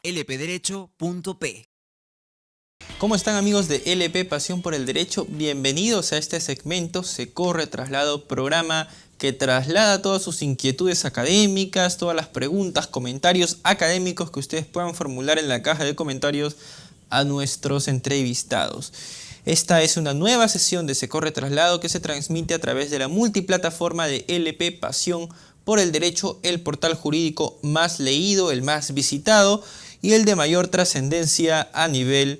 lpderecho.p. ¿Cómo están, amigos de LP Pasión por el Derecho? Bienvenidos a este segmento Se Corre Traslado, programa que traslada todas sus inquietudes académicas, todas las preguntas, comentarios académicos que ustedes puedan formular en la caja de comentarios a nuestros entrevistados. Esta es una nueva sesión de Se Corre Traslado que se transmite a través de la multiplataforma de LP Pasión por el Derecho, el portal jurídico más leído, el más visitado y el de mayor trascendencia a nivel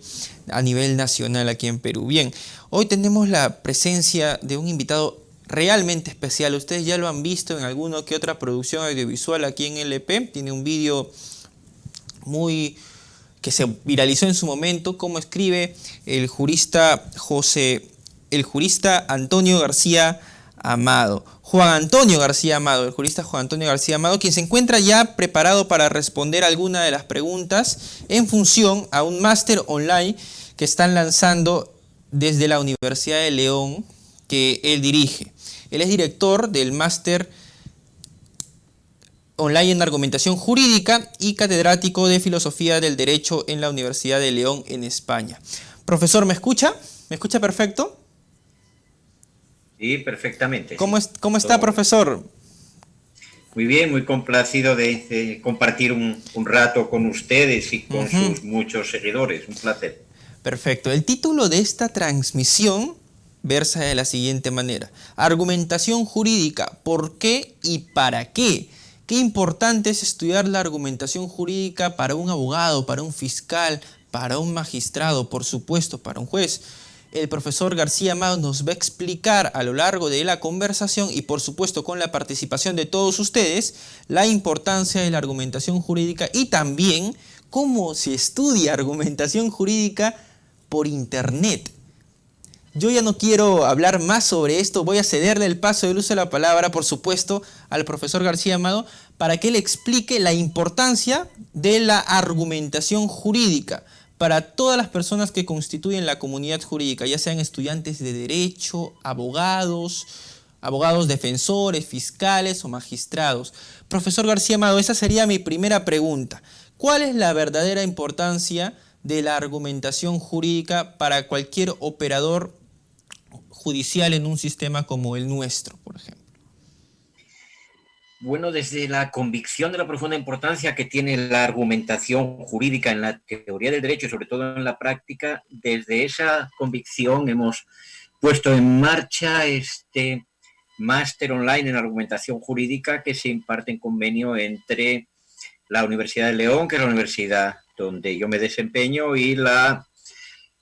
nacional aquí en Perú. Bien, hoy tenemos la presencia de un invitado realmente especial. Ustedes ya lo han visto en alguna que otra producción audiovisual aquí en LP. Tiene un vídeo que se viralizó en su momento, como escribe el jurista Antonio García Amado. Juan Antonio García Amado, el jurista Juan Antonio García Amado, quien se encuentra ya preparado para responder alguna de las preguntas en función a un máster online que están lanzando desde la Universidad de León, que él dirige. Él es director del máster online en argumentación jurídica y catedrático de filosofía del derecho en la Universidad de León en España. Profesor, ¿me escucha? ¿Me escucha perfecto? Sí, perfectamente. ¿Cómo está, profesor? Muy bien, muy complacido de compartir un rato con ustedes y con sus muchos seguidores. Un placer. Perfecto. El título de esta transmisión versa de la siguiente manera: argumentación jurídica, ¿por qué y para qué? Qué importante es estudiar la argumentación jurídica para un abogado, para un fiscal, para un magistrado, por supuesto, para un juez. El profesor García Amado nos va a explicar a lo largo de la conversación y por supuesto con la participación de todos ustedes la importancia de la argumentación jurídica y también cómo se estudia argumentación jurídica por internet. Yo ya no quiero hablar más sobre esto, voy a cederle el paso del uso de la palabra, por supuesto, al profesor García Amado para que él explique la importancia de la argumentación jurídica para todas las personas que constituyen la comunidad jurídica, ya sean estudiantes de derecho, abogados defensores, fiscales o magistrados. Profesor García Amado, esa sería mi primera pregunta. ¿Cuál es la verdadera importancia de la argumentación jurídica para cualquier operador judicial en un sistema como el nuestro, por ejemplo? Bueno, desde la convicción de la profunda importancia que tiene la argumentación jurídica en la teoría del derecho y sobre todo en la práctica, desde esa convicción hemos puesto en marcha este máster online en argumentación jurídica que se imparte en convenio entre la Universidad de León, que es la universidad donde yo me desempeño, y la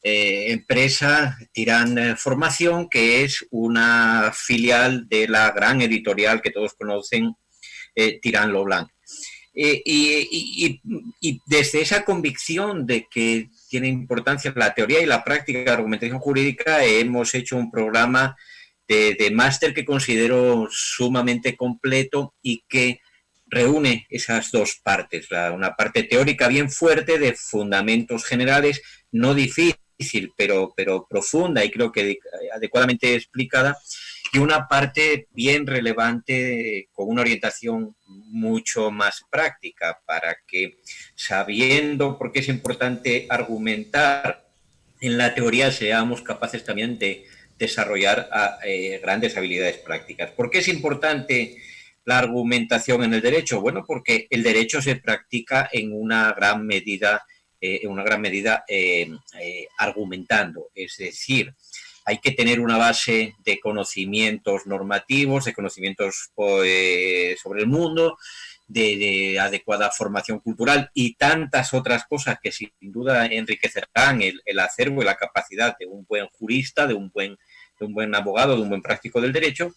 empresa Tirán Formación, que es una filial de la gran editorial que todos conocen, Tirán Lo Blanc. Y desde esa convicción de que tiene importancia la teoría y la práctica de argumentación jurídica, hemos hecho un programa de máster que considero sumamente completo y que reúne esas dos partes, una parte teórica bien fuerte de fundamentos generales, no difícil, pero profunda y creo que adecuadamente explicada, y una parte bien relevante con una orientación mucho más práctica para que, sabiendo por qué es importante argumentar en la teoría, seamos capaces también de desarrollar grandes habilidades prácticas. ¿Por qué es importante la argumentación en el derecho? Bueno, porque el derecho se practica en una gran medida argumentando, es decir, hay que tener una base de conocimientos normativos, de conocimientos sobre el mundo, de adecuada formación cultural y tantas otras cosas que sin duda enriquecerán el acervo y la capacidad de un buen jurista, de un buen abogado, de un buen práctico del derecho,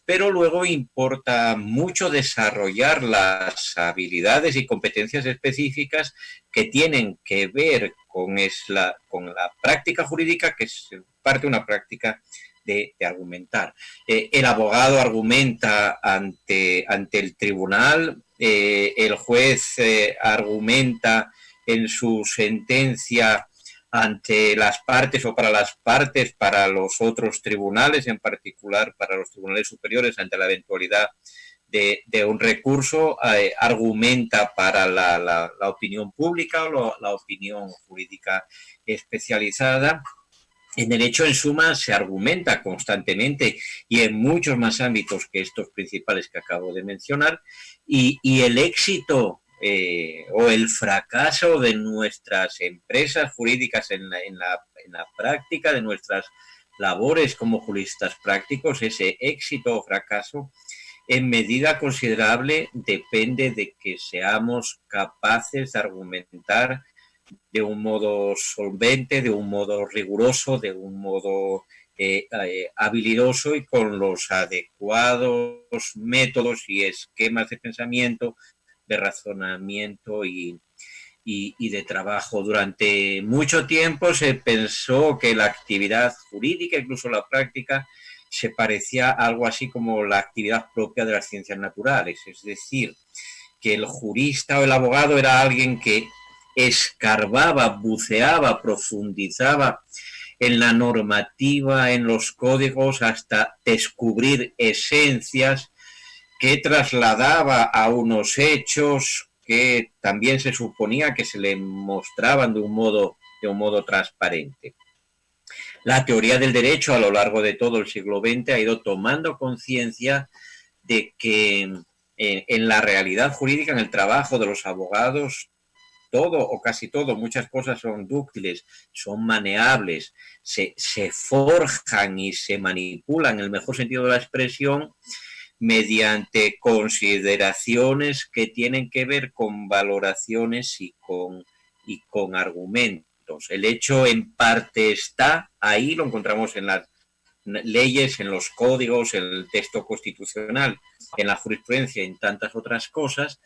pero luego importa mucho desarrollar las habilidades y competencias específicas que tienen que ver con la práctica jurídica, que es parte de una práctica de argumentar. El abogado argumenta ante el tribunal, el juez argumenta en su sentencia ante las partes o para las partes, para los otros tribunales, en particular para los tribunales superiores, ante la eventualidad de un recurso, argumenta para la opinión pública o la opinión jurídica especializada. En derecho, en suma, se argumenta constantemente y en muchos más ámbitos que estos principales que acabo de mencionar, y el éxito o el fracaso de nuestras empresas jurídicas en la práctica, de nuestras labores como juristas prácticos, ese éxito o fracaso, en medida considerable depende de que seamos capaces de argumentar de un modo solvente, de un modo riguroso, de un modo habilidoso y con los adecuados métodos y esquemas de pensamiento, de razonamiento y de trabajo. Durante mucho tiempo se pensó que la actividad jurídica, incluso la práctica, se parecía a algo así como la actividad propia de las ciencias naturales, es decir, que el jurista o el abogado era alguien que escarbaba, buceaba, profundizaba en la normativa, en los códigos, hasta descubrir esencias que trasladaba a unos hechos que también se suponía que se le mostraban de un modo transparente. La teoría del derecho a lo largo de todo el siglo XX ha ido tomando conciencia de que en la realidad jurídica, en el trabajo de los abogados, todo o casi todo, muchas cosas son dúctiles, son maneables, se forjan y se manipulan, en el mejor sentido de la expresión, mediante consideraciones que tienen que ver con valoraciones y con argumentos. El hecho en parte está ahí, lo encontramos en las leyes, en los códigos, en el texto constitucional, en la jurisprudencia y en tantas otras cosas,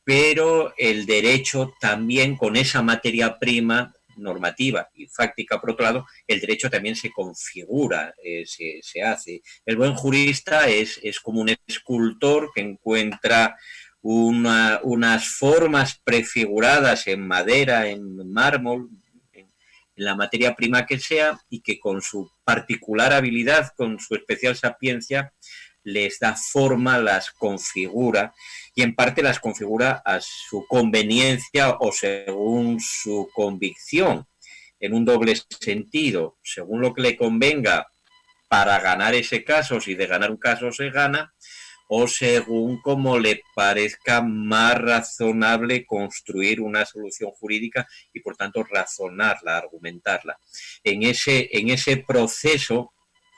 pero el derecho también, con esa materia prima normativa y fáctica, por otro lado, el derecho también se configura, se hace. El buen jurista es como un escultor que encuentra unas formas prefiguradas en madera, en mármol, en la materia prima que sea, y que con su particular habilidad, con su especial sapiencia, les da forma, las configura, y en parte las configura a su conveniencia o según su convicción, en un doble sentido, según lo que le convenga para ganar ese caso, si de ganar un caso se gana, o según como le parezca más razonable construir una solución jurídica y por tanto razonarla, argumentarla. En ese proceso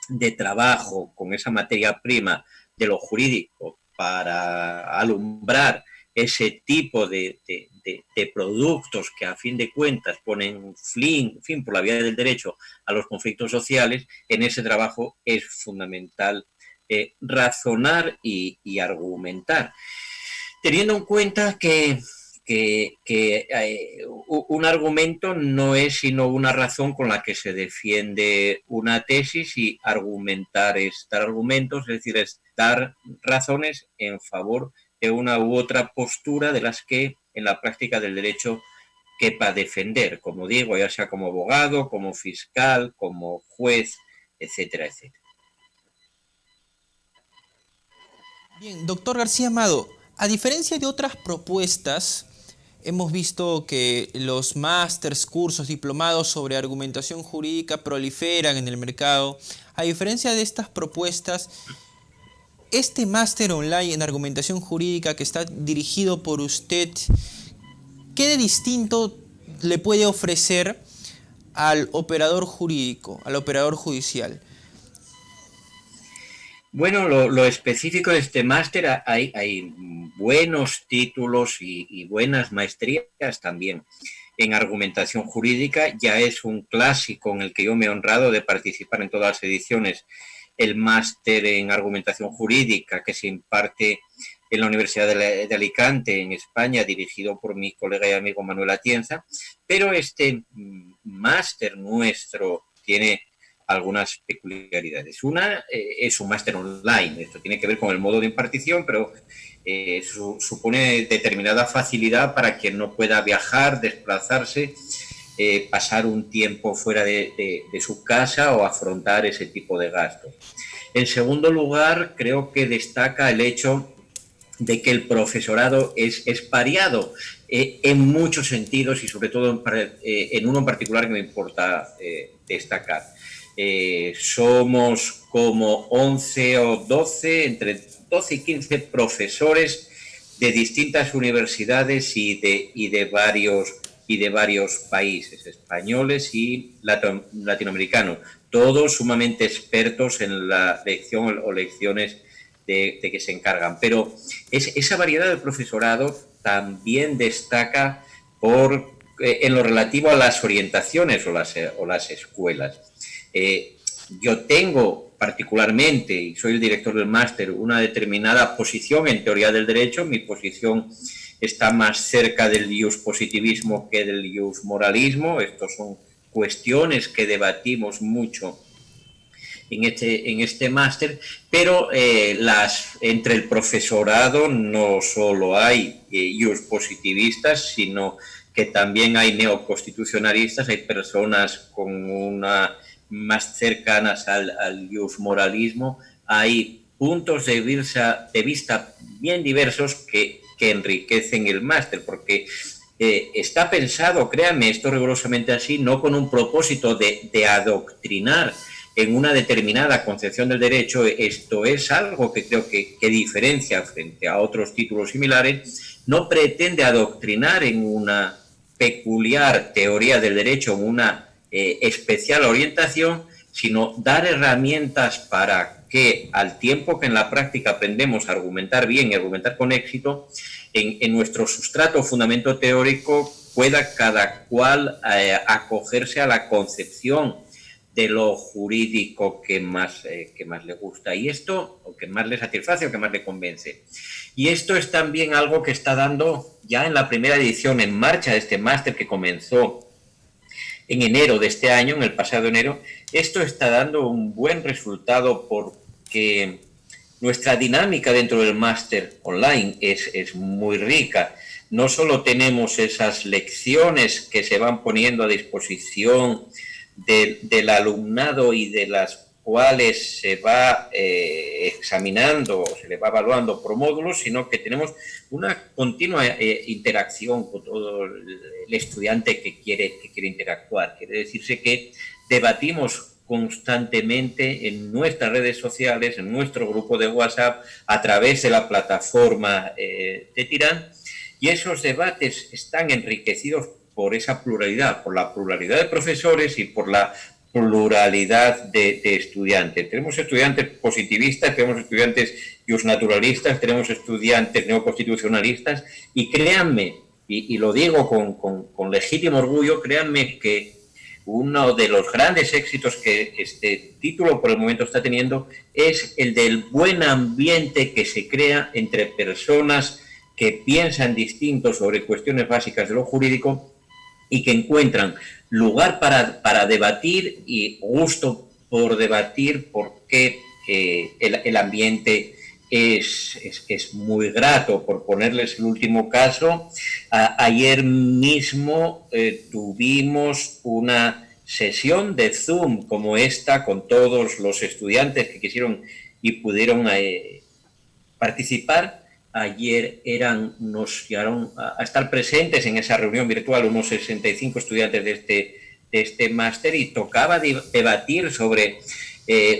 de trabajo con esa materia prima de lo jurídico para alumbrar ese tipo de productos que a fin de cuentas ponen fin por la vía del derecho a los conflictos sociales, en ese trabajo es fundamental razonar y argumentar, teniendo en cuenta que un argumento no es sino una razón con la que se defiende una tesis, y argumentar es dar argumentos, es decir, es dar razones en favor de una u otra postura de las que en la práctica del derecho quepa defender, como digo, ya sea como abogado, como fiscal, como juez, etcétera, etcétera. Bien, doctor García Amado, a diferencia de otras propuestas, hemos visto que los másters, cursos, diplomados sobre argumentación jurídica proliferan en el mercado. A diferencia de estas propuestas, este máster online en argumentación jurídica que está dirigido por usted, ¿qué de distinto le puede ofrecer al operador jurídico, al operador judicial? Bueno, lo específico de este máster, hay buenos títulos y buenas maestrías también en argumentación jurídica. Ya es un clásico en el que yo me he honrado de participar en todas las ediciones, el máster en argumentación jurídica que se imparte en la Universidad de Alicante, en España, dirigido por mi colega y amigo Manuel Atienza. Pero este máster nuestro tiene algunas peculiaridades. Una es un máster online. Esto tiene que ver con el modo de impartición, pero supone determinada facilidad para quien no pueda viajar, desplazarse, pasar un tiempo fuera de su casa o afrontar ese tipo de gastos. En segundo lugar, creo que destaca el hecho de que el profesorado es variado en muchos sentidos y sobre todo en uno en particular que me importa destacar. Somos como 11 o 12, entre 12 y 15 profesores de distintas universidades y de varios países, españoles y latinoamericanos, todos sumamente expertos en la lección o lecciones de que se encargan. Pero esa variedad de profesorado también destaca en lo relativo a las orientaciones o las escuelas. Yo tengo particularmente, y soy el director del máster, una determinada posición en teoría del derecho. Mi posición está más cerca del positivismo que del moralismo. Estos son cuestiones que debatimos mucho en este máster, pero entre el profesorado no solo hay positivistas, sino que también hay neoconstitucionalistas, hay personas con más cercanas al moralismo, hay puntos de vista bien diversos que enriquecen el máster, porque está pensado, créanme, esto rigurosamente así, no con un propósito de adoctrinar en una determinada concepción del derecho. Esto es algo que creo que diferencia frente a otros títulos similares. No pretende adoctrinar en una peculiar teoría del derecho, en una especial orientación, sino dar herramientas para que, al tiempo que en la práctica aprendemos a argumentar bien y argumentar con éxito, en nuestro sustrato fundamento teórico pueda cada cual acogerse a la concepción de lo jurídico que más le gusta, y esto, o que más le satisface o que más le convence. Y esto es también algo que está dando ya en la primera edición en marcha de este máster que comenzó en enero de este año, en el pasado enero. Esto está dando un buen resultado porque nuestra dinámica dentro del máster online es muy rica. No solo tenemos esas lecciones que se van poniendo a disposición del alumnado y de las cuales se va examinando, se le va evaluando por módulos, sino que tenemos una continua interacción con todo el estudiante que quiere interactuar. Quiere decirse que debatimos constantemente en nuestras redes sociales, en nuestro grupo de WhatsApp, a través de la plataforma de Tirán, y esos debates están enriquecidos por esa pluralidad, por la pluralidad de profesores y por la pluralidad de estudiantes. Tenemos estudiantes positivistas, tenemos estudiantes justnaturalistas, tenemos estudiantes neoconstitucionalistas, y créanme, y lo digo con legítimo orgullo, créanme que uno de los grandes éxitos que este título por el momento está teniendo es el del buen ambiente que se crea entre personas que piensan distinto sobre cuestiones básicas de lo jurídico y que encuentran lugar para debatir y gusto por debatir, porque el ambiente es muy grato. Por ponerles el último caso, ayer mismo tuvimos una sesión de Zoom como esta con todos los estudiantes que quisieron y pudieron participar. Ayer nos llegaron a estar presentes en esa reunión virtual unos 65 estudiantes de este máster, y tocaba debatir sobre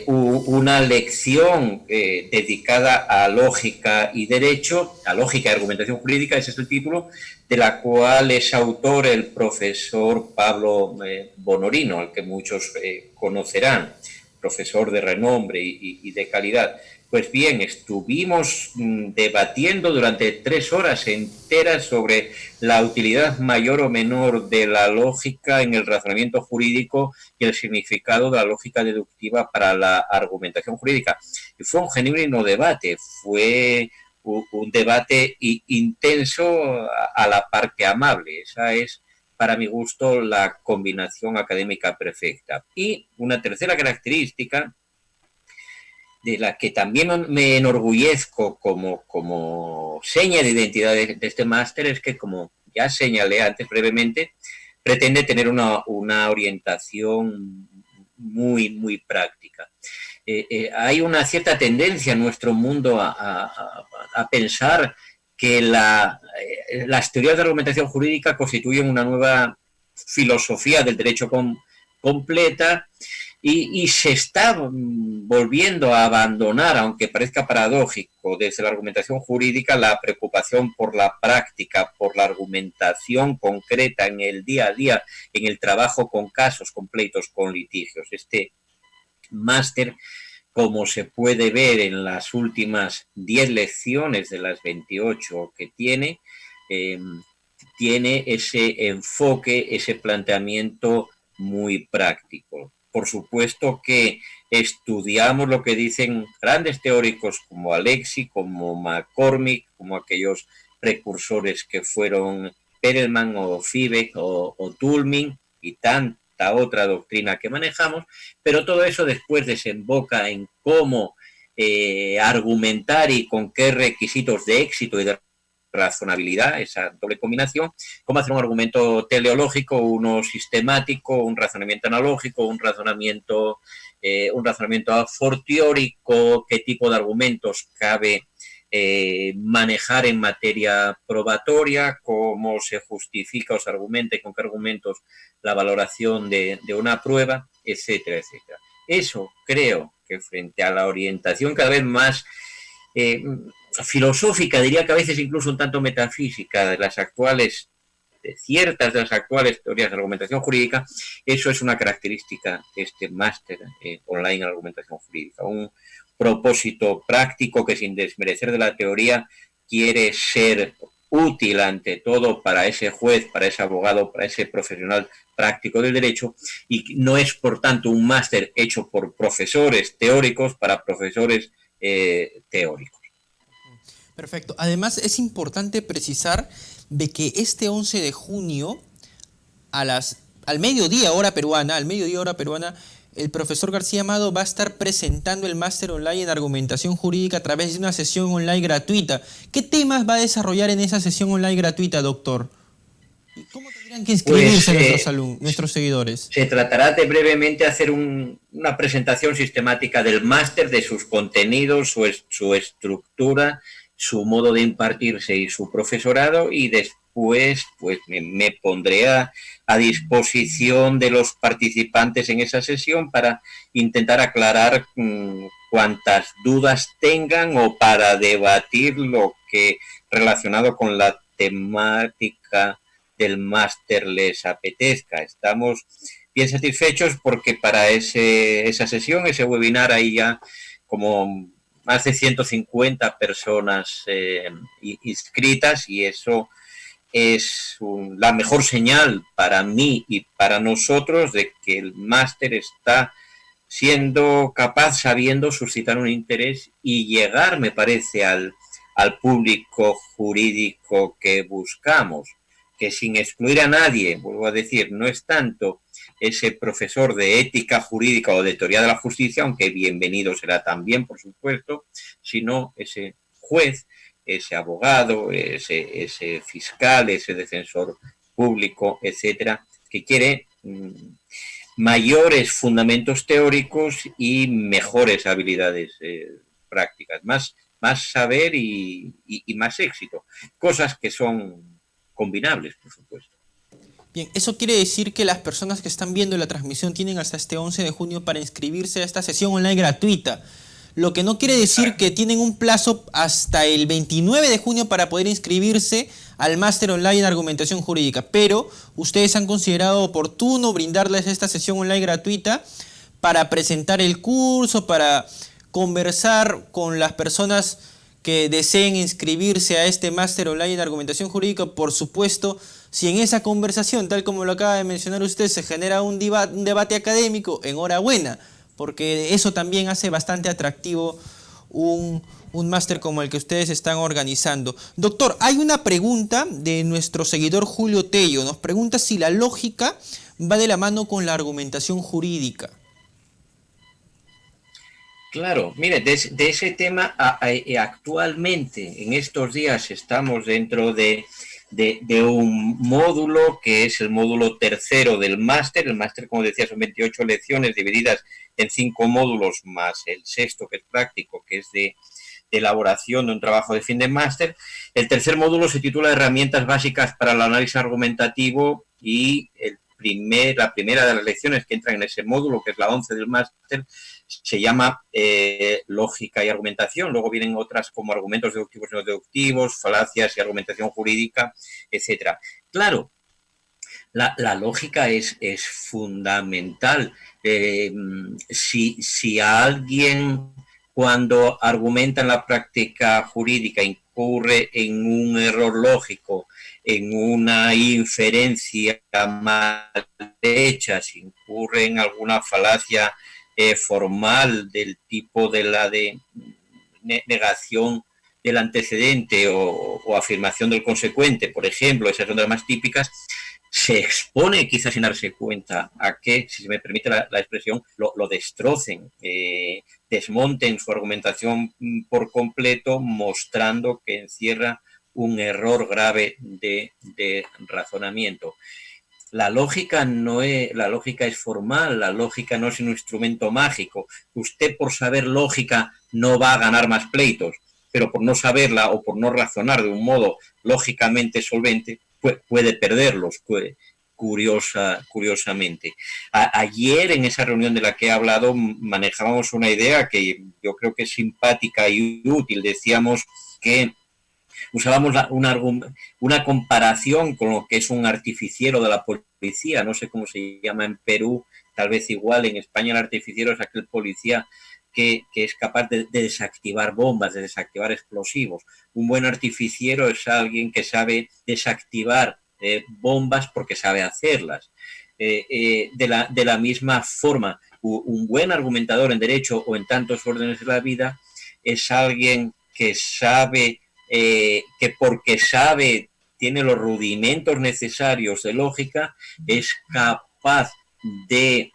una lección dedicada a lógica y derecho, a lógica y argumentación jurídica, ese es el título, de la cual es autor el profesor Pablo Bonorino, al que muchos conocerán, profesor de renombre y de calidad. Pues bien, estuvimos debatiendo durante 3 horas enteras sobre la utilidad mayor o menor de la lógica en el razonamiento jurídico y el significado de la lógica deductiva para la argumentación jurídica. Y fue un genuino debate, fue un debate intenso a la par que amable. Esa es, para mi gusto, la combinación académica perfecta. Y una tercera característica de la que también me enorgullezco como seña de identidad de este máster es que, como ya señalé antes brevemente, pretende tener una orientación muy, muy práctica. hay una cierta tendencia en nuestro mundo a pensar que las teorías de argumentación jurídica constituyen una nueva filosofía del derecho completa y se está volviendo a abandonar, aunque parezca paradójico, desde la argumentación jurídica, la preocupación por la práctica, por la argumentación concreta en el día a día, en el trabajo con casos, con pleitos, con litigios. Este máster, como se puede ver en las últimas 10 lecciones de las 28 que tiene ese enfoque, ese planteamiento muy práctico. Por supuesto que estudiamos lo que dicen grandes teóricos como Alexis, como McCormick, como aquellos precursores que fueron Perelman o Fibek o Toulmin y tanta otra doctrina que manejamos, pero todo eso después desemboca en cómo argumentar y con qué requisitos de éxito y de razonabilidad, esa doble combinación, cómo hacer un argumento teleológico, uno sistemático, un razonamiento analógico, un razonamiento a fortiórico, qué tipo de argumentos cabe manejar en materia probatoria, cómo se justifica o se argumenta y con qué argumentos la valoración de una prueba, etcétera, etcétera. Eso creo que frente a la orientación cada vez más filosófica, diría que a veces incluso un tanto metafísica de ciertas de las actuales teorías de argumentación jurídica, eso es una característica de este máster online en argumentación jurídica, un propósito práctico que sin desmerecer de la teoría quiere ser útil ante todo para ese juez, para ese abogado, para ese profesional práctico del derecho, y no es por tanto un máster hecho por profesores teóricos para profesores teóricos. Perfecto. Además, es importante precisar de que este 11 de junio, al mediodía hora peruana, el profesor García Amado va a estar presentando el máster online en argumentación jurídica a través de una sesión online gratuita. ¿Qué temas va a desarrollar en esa sesión online gratuita, doctor? ¿Y cómo tendrían que inscribirse nuestros seguidores? Se tratará de brevemente hacer una presentación sistemática del máster, de sus contenidos, su estructura, su modo de impartirse y su profesorado, y después pues me pondré a disposición de los participantes en esa sesión para intentar aclarar cuantas dudas tengan o para debatir lo que relacionado con la temática del máster les apetezca. Estamos bien satisfechos porque para esa sesión, ese webinar, hay ya como más de 150 personas inscritas, y eso es la mejor señal para mí y para nosotros de que el máster está siendo capaz, sabiendo suscitar un interés y llegar, me parece, al público jurídico que buscamos, que sin excluir a nadie, vuelvo a decir, no es tanto ese profesor de ética jurídica o de teoría de la justicia, aunque bienvenido será también, por supuesto, sino ese juez, ese abogado, ese fiscal, ese defensor público, etcétera, que quiere mayores fundamentos teóricos y mejores habilidades prácticas, más saber y más éxito, cosas que son combinables, por supuesto. Bien, eso quiere decir que las personas que están viendo la transmisión tienen hasta este 11 de junio para inscribirse a esta sesión online gratuita. Lo que no quiere decir que tienen un plazo hasta el 29 de junio para poder inscribirse al máster online en argumentación jurídica. Pero ustedes han considerado oportuno brindarles esta sesión online gratuita para presentar el curso, para conversar con las personas que deseen inscribirse a este máster online en argumentación jurídica. Por supuesto, si en esa conversación, tal como lo acaba de mencionar usted, se genera un debate académico, enhorabuena, porque eso también hace bastante atractivo un máster como el que ustedes están organizando. Doctor, hay una pregunta de nuestro seguidor Julio Tello. Nos pregunta si la lógica va de la mano con la argumentación jurídica. Claro, mire, de ese tema actualmente, en estos días, estamos dentro de de un módulo que es el módulo tercero del máster. El máster, como decía, son 28 lecciones divididas en 5 módulos, más el sexto, que es práctico, que es de elaboración de un trabajo de fin de máster. El tercer módulo se titula Herramientas básicas para el análisis argumentativo, y la primera de las lecciones que entran en ese módulo, que es la 11 del máster, se llama lógica y argumentación. Luego vienen otras como argumentos deductivos y no deductivos, falacias y argumentación jurídica, etcétera. Claro, la lógica es fundamental. Si a alguien, cuando argumenta en la práctica jurídica, incurre en un error lógico, en una inferencia mal hecha, si incurre en alguna falacia formal del tipo de la de negación del antecedente o afirmación del consecuente, por ejemplo, esas son las más típicas, se expone, quizás sin darse cuenta, a que, si se me permite la expresión, lo destrocen, desmonten su argumentación por completo, mostrando que encierra un error grave de razonamiento. La lógica es formal, la lógica no es un instrumento mágico. Usted, por saber lógica, no va a ganar más pleitos, pero por no saberla o por no razonar de un modo lógicamente solvente, puede perderlos, curiosamente. Ayer, en esa reunión de la que he hablado, manejábamos una idea que yo creo que es simpática y útil. Decíamos que usábamos una comparación con lo que es un artificiero de la policía. No sé cómo se llama en Perú, tal vez igual. En España el artificiero es aquel policía que es capaz de desactivar bombas, de desactivar explosivos. Un buen artificiero es alguien que sabe desactivar bombas porque sabe hacerlas. De la misma forma, un buen argumentador en derecho o en tantos órdenes de la vida es alguien que sabe, que porque sabe, tiene los rudimentos necesarios de lógica, es capaz de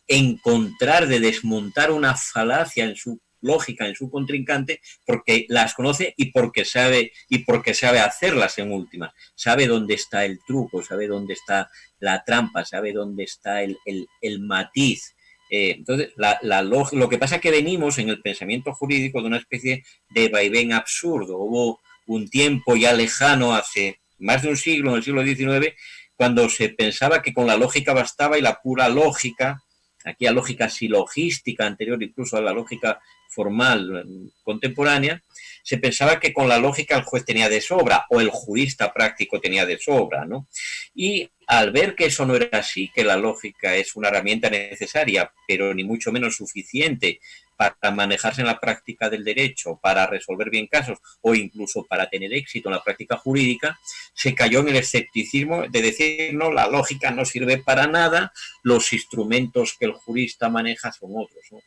encontrar, de desmontar una falacia en su lógica, en su contrincante, porque las conoce y porque sabe hacerlas en última. Sabe dónde está el truco, sabe dónde está la trampa, sabe dónde está el matiz. Entonces, lo que pasa es que venimos en el pensamiento jurídico de una especie de vaivén absurdo. Hubo un tiempo ya lejano, hace más de un siglo, en el siglo XIX, cuando se pensaba que con la lógica bastaba, y la pura lógica, aquella lógica silogística anterior incluso a la lógica formal contemporánea, se pensaba que con la lógica el juez tenía de sobra, o el jurista práctico tenía de sobra, ¿no? Y al ver que eso no era así, que la lógica es una herramienta necesaria, pero ni mucho menos suficiente para manejarse en la práctica del derecho, para resolver bien casos o incluso para tener éxito en la práctica jurídica, se cayó en el escepticismo de decir, no, la lógica no sirve para nada, los instrumentos que el jurista maneja son otros, ¿no?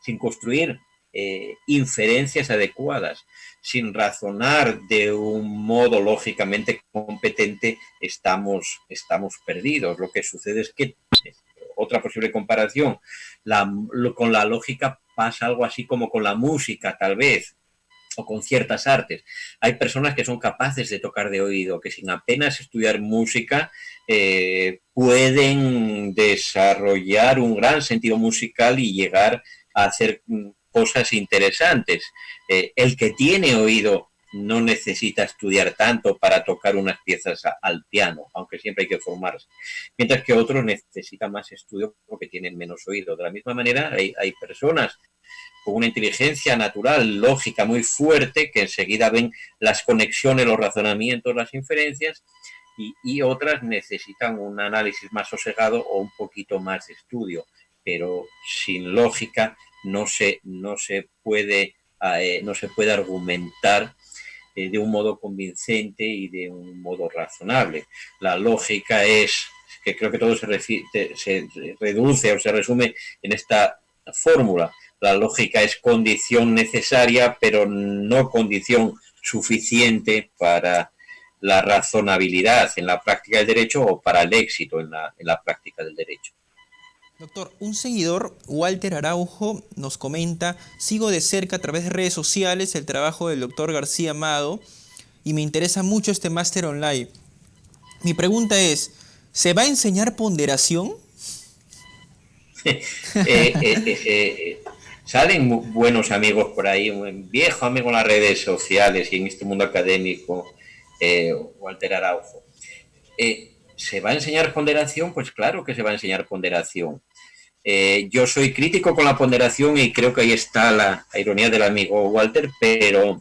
Sin construir inferencias adecuadas, sin razonar de un modo lógicamente competente, estamos perdidos. Lo que sucede es que, otra posible comparación, con la lógica pasa algo así como con la música, tal vez, o con ciertas artes. Hay personas que son capaces de tocar de oído, que sin apenas estudiar música pueden desarrollar un gran sentido musical y llegar a hacer cosas interesantes. El que tiene oído no necesita estudiar tanto para tocar unas piezas al piano, aunque siempre hay que formarse. Mientras que otros necesitan más estudio porque tienen menos oído. De la misma manera, hay personas con una inteligencia natural, lógica muy fuerte, que enseguida ven las conexiones, los razonamientos, las inferencias, y otras necesitan un análisis más sosegado o un poquito más de estudio. Pero sin lógica no se puede argumentar de un modo convincente y de un modo razonable. La lógica es, que creo que todo se reduce o se resume en esta fórmula: la lógica es condición necesaria, pero no condición suficiente para la razonabilidad en la práctica del derecho o para el éxito en la práctica del derecho. Doctor, un seguidor, Walter Araujo, nos comenta: sigo de cerca a través de redes sociales el trabajo del doctor García Amado. y me interesa mucho este máster online. Mi pregunta es, ¿se va a enseñar ponderación? Salen buenos amigos por ahí, un viejo amigo en las redes sociales y en este mundo académico, Walter Araujo. ¿Se va a enseñar ponderación? Pues claro que se va a enseñar ponderación. Yo soy crítico con la ponderación y creo que ahí está la ironía del amigo Walter, pero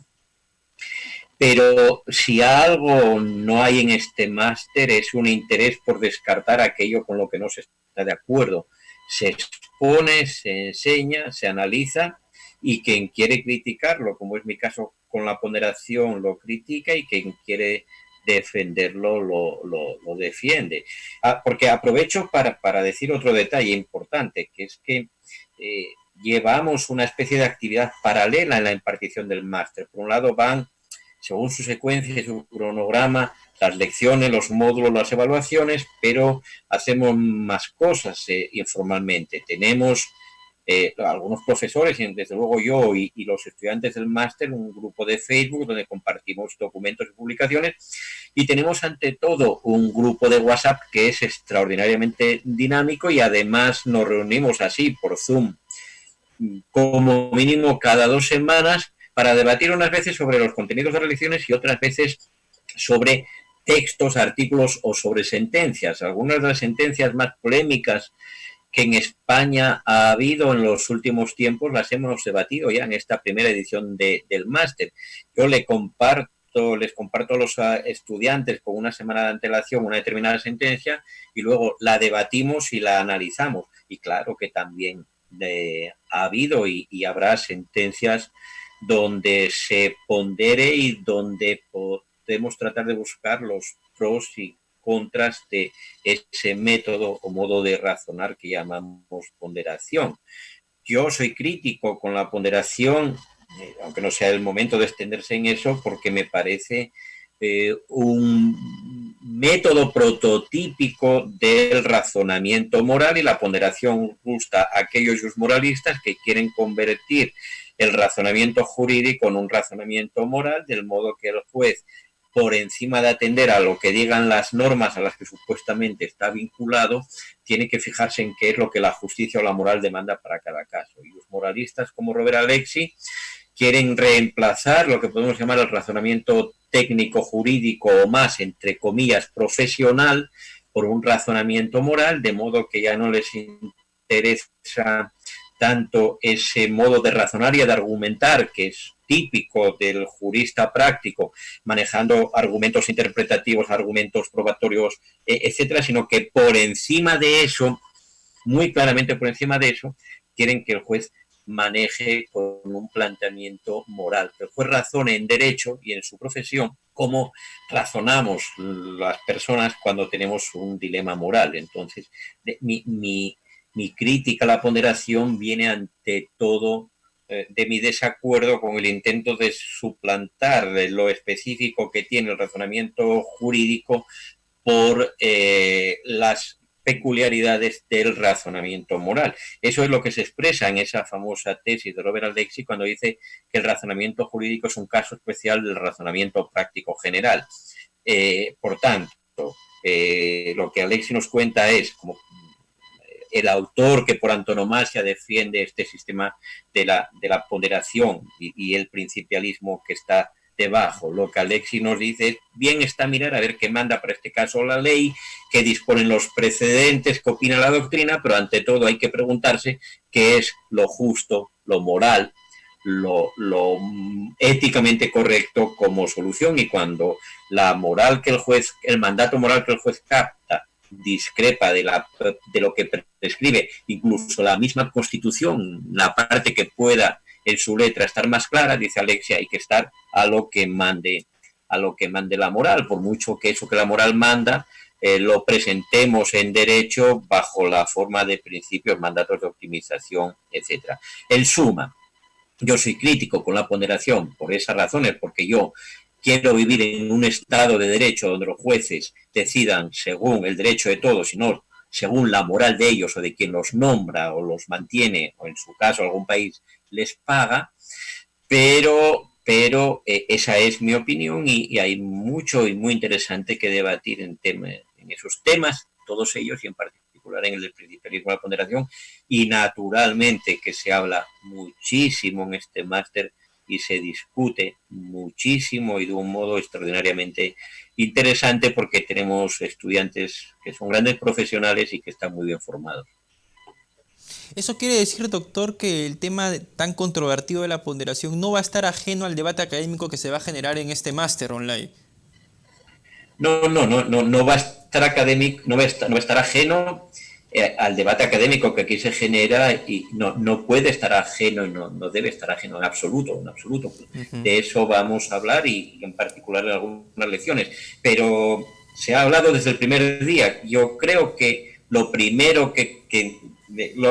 si algo no hay en este máster es un interés por descartar aquello con lo que no se está de acuerdo. Se expone, se enseña, se analiza y quien quiere criticarlo, como es mi caso con la ponderación, lo critica y quien quiere defenderlo lo defiende. Porque aprovecho para decir otro detalle importante, que es que llevamos una especie de actividad paralela en la impartición del máster. Por un lado van según su secuencia y su cronograma, las lecciones, los módulos, las evaluaciones, pero hacemos más cosas informalmente. Tenemos algunos profesores, y desde luego yo y los estudiantes del máster, un grupo de Facebook donde compartimos documentos y publicaciones, y tenemos ante todo un grupo de WhatsApp que es extraordinariamente dinámico y además nos reunimos así por Zoom como mínimo cada 2 semanas para debatir unas veces sobre los contenidos de las lecciones y otras veces sobre textos, artículos o sobre sentencias. Algunas de las sentencias más polémicas que en España ha habido en los últimos tiempos las hemos debatido ya en esta primera edición del máster. Yo les comparto a los estudiantes con una semana de antelación una determinada sentencia y luego la debatimos y la analizamos. Y claro que también ha habido y habrá sentencias donde se pondere y donde podemos tratar de buscar los pros y contras de ese método o modo de razonar que llamamos ponderación. Yo soy crítico con la ponderación, aunque no sea el momento de extenderse en eso, porque me parece un método prototípico del razonamiento moral, y la ponderación gusta a aquellos moralistas que quieren convertir el razonamiento jurídico en un razonamiento moral, del modo que el juez, por encima de atender a lo que digan las normas a las que supuestamente está vinculado, tiene que fijarse en qué es lo que la justicia o la moral demanda para cada caso. Y los moralistas como Robert Alexy quieren reemplazar lo que podemos llamar el razonamiento técnico jurídico o más, entre comillas, profesional, por un razonamiento moral, de modo que ya no les interesa tanto ese modo de razonar y de argumentar que es típico del jurista práctico, manejando argumentos interpretativos, argumentos probatorios, etcétera, sino que por encima de eso, muy claramente por encima de eso, quieren que el juez maneje con un planteamiento moral, que el juez razone en derecho y en su profesión como razonamos las personas cuando tenemos un dilema moral. Entonces, mi crítica a la ponderación viene ante todo de mi desacuerdo con el intento de suplantar lo específico que tiene el razonamiento jurídico por las peculiaridades del razonamiento moral. Eso es lo que se expresa en esa famosa tesis de Robert Alexy cuando dice que el razonamiento jurídico es un caso especial del razonamiento práctico general. Por tanto, lo que Alexy nos cuenta es, como el autor que por antonomasia defiende este sistema de la ponderación y el principialismo que está debajo. Lo que Alexy nos dice es, bien está mirar a ver qué manda para este caso la ley, qué disponen los precedentes, qué opina la doctrina, pero ante todo hay que preguntarse qué es lo justo, lo moral, lo éticamente correcto como solución. Y cuando la moral que el mandato moral que el juez capta discrepa de lo que prescribe incluso la misma Constitución, la parte que pueda en su letra estar más clara, dice Alexia, hay que estar a lo que mande la moral, por mucho que eso que la moral manda lo presentemos en derecho bajo la forma de principios, mandatos de optimización, etcétera. En suma, yo soy crítico con la ponderación por esas razones, porque yo quiero vivir en un estado de derecho donde los jueces decidan según el derecho de todos y no según la moral de ellos o de quien los nombra o los mantiene, o en su caso algún país les paga, pero pero esa es mi opinión y hay mucho y muy interesante que debatir en esos temas, todos ellos y en particular en el del principialismo de la ponderación, y naturalmente que se habla muchísimo en este máster y se discute muchísimo y de un modo extraordinariamente interesante porque tenemos estudiantes que son grandes profesionales y que están muy bien formados. Eso quiere decir, doctor, que el tema tan controvertido de la ponderación no va a estar ajeno al debate académico que se va a generar en este máster online. No va a estar académico, no va a estar ajeno al debate académico que aquí se genera y no puede estar ajeno y no debe estar ajeno en absoluto, en absoluto. Ujú. De eso vamos a hablar y en particular en algunas lecciones. Pero se ha hablado desde el primer día. Yo creo que lo primero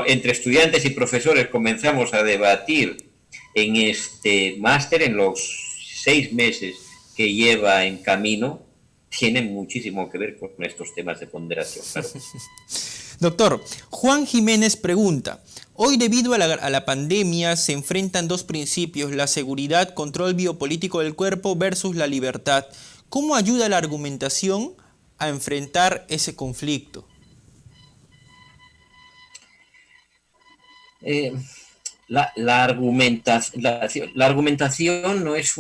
entre estudiantes y profesores comenzamos a debatir en este máster, en los 6 meses que lleva en camino, tienen muchísimo que ver con estos temas de ponderación, claro. Doctor, Juan Jiménez pregunta, hoy debido a la pandemia se enfrentan dos principios, la seguridad, control biopolítico del cuerpo versus la libertad. ¿Cómo ayuda la argumentación a enfrentar ese conflicto? Eh, la argumentación no es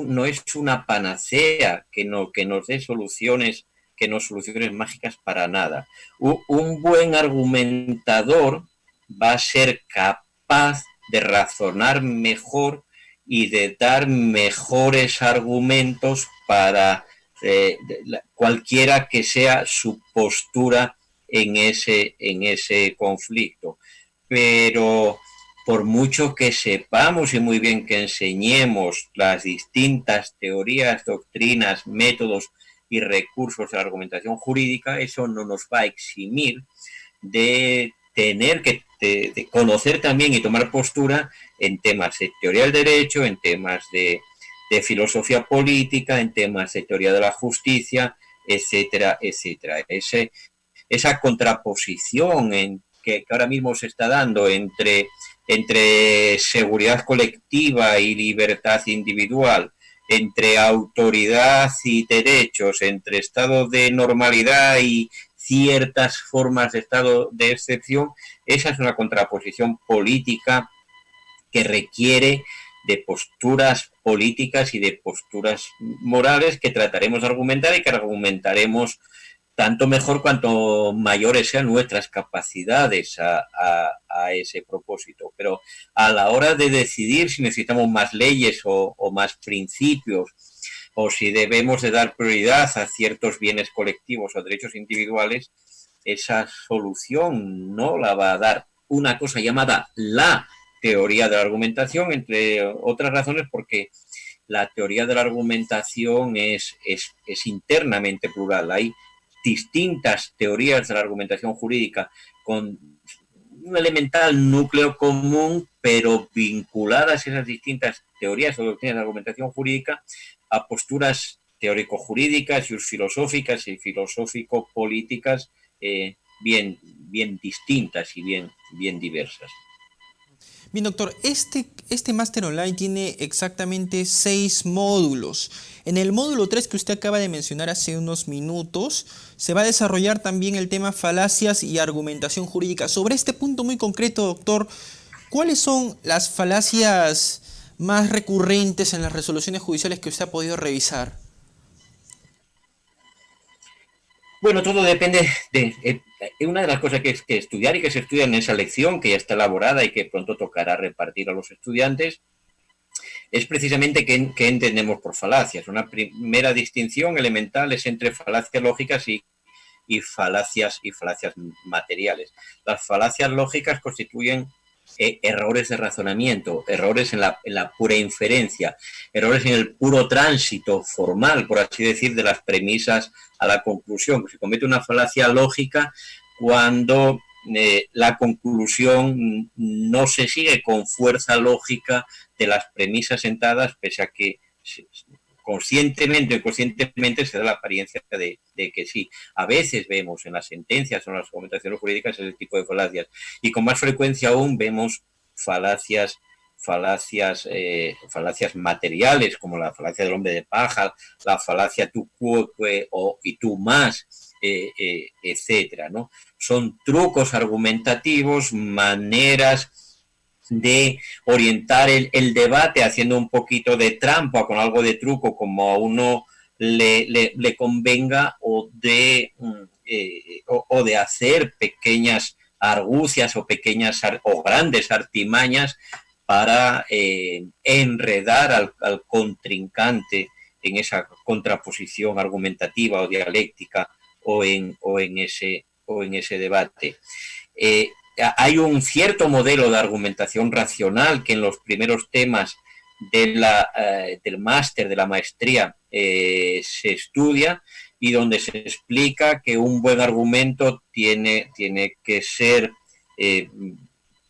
una panacea que nos dé soluciones, que nos soluciones mágicas para nada. Un buen argumentador va a ser capaz de razonar mejor y de dar mejores argumentos para cualquiera que sea su postura en ese conflicto. Pero por mucho que sepamos y muy bien que enseñemos las distintas teorías, doctrinas, métodos y recursos de la argumentación jurídica, eso no nos va a eximir de tener de conocer también y tomar postura en temas de teoría del derecho, en temas de filosofía política, en temas de teoría de la justicia, etcétera, etcétera. Esa contraposición que ahora mismo se está dando entre seguridad colectiva y libertad individual, entre autoridad y derechos, entre estado de normalidad y ciertas formas de estado de excepción, esa es una contraposición política que requiere de posturas políticas y de posturas morales que trataremos de argumentar y que argumentaremos tanto mejor cuanto mayores sean nuestras capacidades a ese propósito. Pero a la hora de decidir si necesitamos más leyes o más principios, o si debemos de dar prioridad a ciertos bienes colectivos o derechos individuales, esa solución no la va a dar una cosa llamada la teoría de la argumentación, entre otras razones porque la teoría de la argumentación es internamente plural. Hay distintas teorías de la argumentación jurídica con un elemental núcleo común, pero vinculadas esas distintas teorías o doctrinas de argumentación jurídica a posturas teórico-jurídicas y filosóficas y filosófico-políticas bien distintas y bien diversas. Bien, doctor, este máster online tiene exactamente 6 módulos. En el módulo 3 que usted acaba de mencionar hace unos minutos, se va a desarrollar también el tema falacias y argumentación jurídica. Sobre este punto muy concreto, doctor, ¿cuáles son las falacias más recurrentes en las resoluciones judiciales que usted ha podido revisar? Bueno, todo depende una de las cosas que es que estudiar y que se estudia en esa lección, que ya está elaborada y que pronto tocará repartir a los estudiantes, es precisamente qué entendemos por falacias. Una primera distinción elemental es entre falacias lógicas y falacias materiales. Las falacias lógicas constituyen errores de razonamiento, errores en la pura inferencia, errores en el puro tránsito formal, por así decir, de las premisas a la conclusión. Se comete una falacia lógica cuando la conclusión no se sigue con fuerza lógica de las premisas sentadas, pese a que conscientemente o inconscientemente se da la apariencia de que sí. A veces vemos en las sentencias o en las argumentaciones jurídicas ese tipo de falacias y con más frecuencia aún vemos falacias falacias materiales, como la falacia del hombre de paja, la falacia tú quoque y tú más, etcétera, ¿no? Son trucos argumentativos, maneras de orientar el debate haciendo un poquito de trampa con algo de truco como a uno le convenga, o de hacer pequeñas argucias o pequeñas o grandes artimañas para enredar al contrincante en esa contraposición argumentativa o dialéctica o en ese debate. Hay un cierto modelo de argumentación racional que en los primeros temas del máster, de la maestría, se estudia, y donde se explica que un buen argumento tiene que ser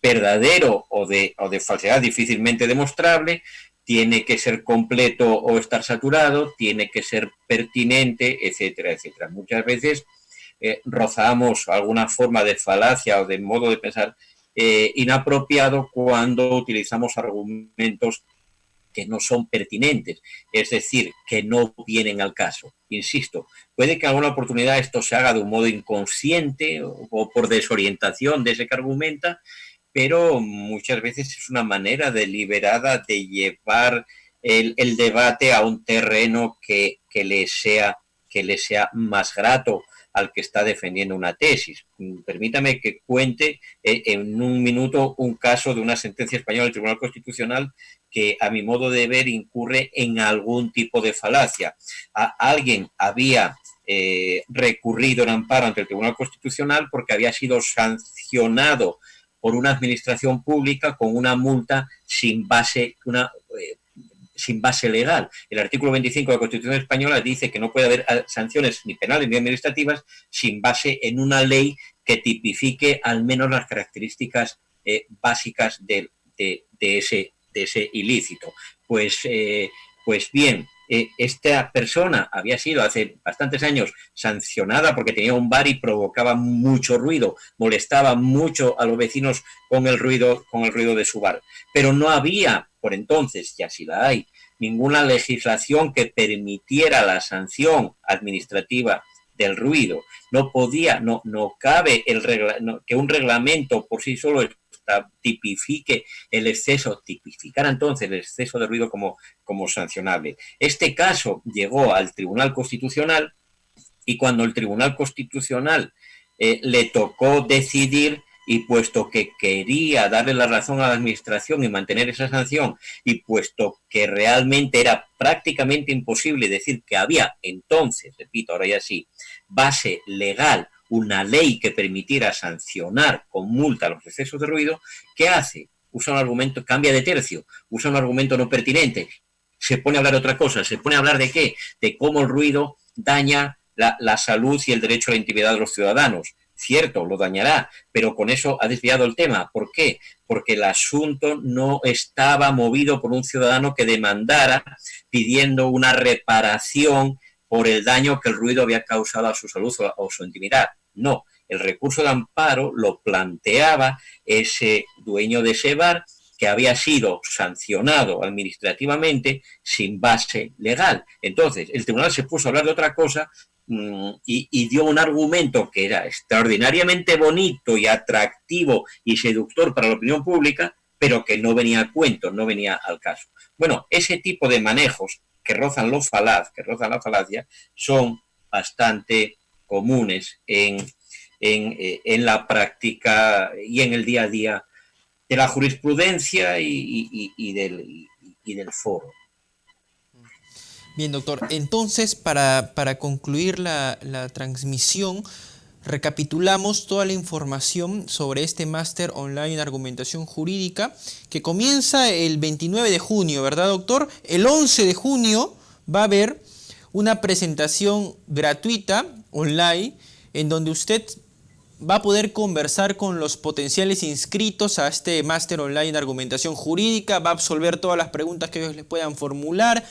verdadero o de falsedad difícilmente demostrable, tiene que ser completo o estar saturado, tiene que ser pertinente, etcétera, etcétera. Muchas veces rozamos alguna forma de falacia o de modo de pensar inapropiado cuando utilizamos argumentos que no son pertinentes, es decir, que no vienen al caso. Insisto, puede que en alguna oportunidad esto se haga de un modo inconsciente o por desorientación de ese que argumenta, pero muchas veces es una manera deliberada de llevar el debate a un terreno que le sea más grato al que está defendiendo una tesis. Permítame que cuente en un minuto un caso de una sentencia española del Tribunal Constitucional que, a mi modo de ver, incurre en algún tipo de falacia. Alguien había recurrido en amparo ante el Tribunal Constitucional porque había sido sancionado por una administración pública con una multa sin base legal. El artículo 25 de la Constitución española dice que no puede haber sanciones ni penales ni administrativas sin base en una ley que tipifique al menos las características básicas de ese ilícito. Pues bien, esta persona había sido hace bastantes años sancionada porque tenía un bar y provocaba mucho ruido, molestaba mucho a los vecinos con el ruido de su bar. Pero no había, por entonces, y así la hay, ninguna legislación que permitiera la sanción administrativa del ruido. No cabe que un reglamento por sí solo tipifique el exceso, tipificara entonces el exceso de ruido como sancionable. Este caso llegó al Tribunal Constitucional, y cuando el Tribunal Constitucional le tocó decidir, y puesto que quería darle la razón a la administración y mantener esa sanción, y puesto que realmente era prácticamente imposible decir que había entonces, repito, ahora ya sí, base legal, una ley que permitiera sancionar con multa los excesos de ruido, ¿qué hace? Usa un argumento, cambia de tercio, usa un argumento no pertinente, se pone a hablar de otra cosa, se pone a hablar de qué, de cómo el ruido daña la salud y el derecho a la intimidad de los ciudadanos. Cierto, lo dañará, pero con eso ha desviado el tema. ¿Por qué? Porque el asunto no estaba movido por un ciudadano que demandara pidiendo una reparación por el daño que el ruido había causado a su salud o su intimidad. No, el recurso de amparo lo planteaba ese dueño de ese bar, que había sido sancionado administrativamente sin base legal. Entonces, el tribunal se puso a hablar de otra cosa y dio un argumento que era extraordinariamente bonito y atractivo y seductor para la opinión pública, pero que no venía a cuento, no venía al caso. Bueno, ese tipo de manejos que rozan la falacia, son bastante comunes en la práctica y en el día a día de la jurisprudencia y del foro. Bien, doctor. Entonces, para concluir la transmisión, recapitulamos toda la información sobre este máster online en argumentación jurídica que comienza el 29 de junio, ¿verdad, doctor? El 11 de junio va a haber una presentación gratuita online en donde usted va a poder conversar con los potenciales inscritos a este máster online en argumentación jurídica, va a absolver todas las preguntas que ellos les puedan formular.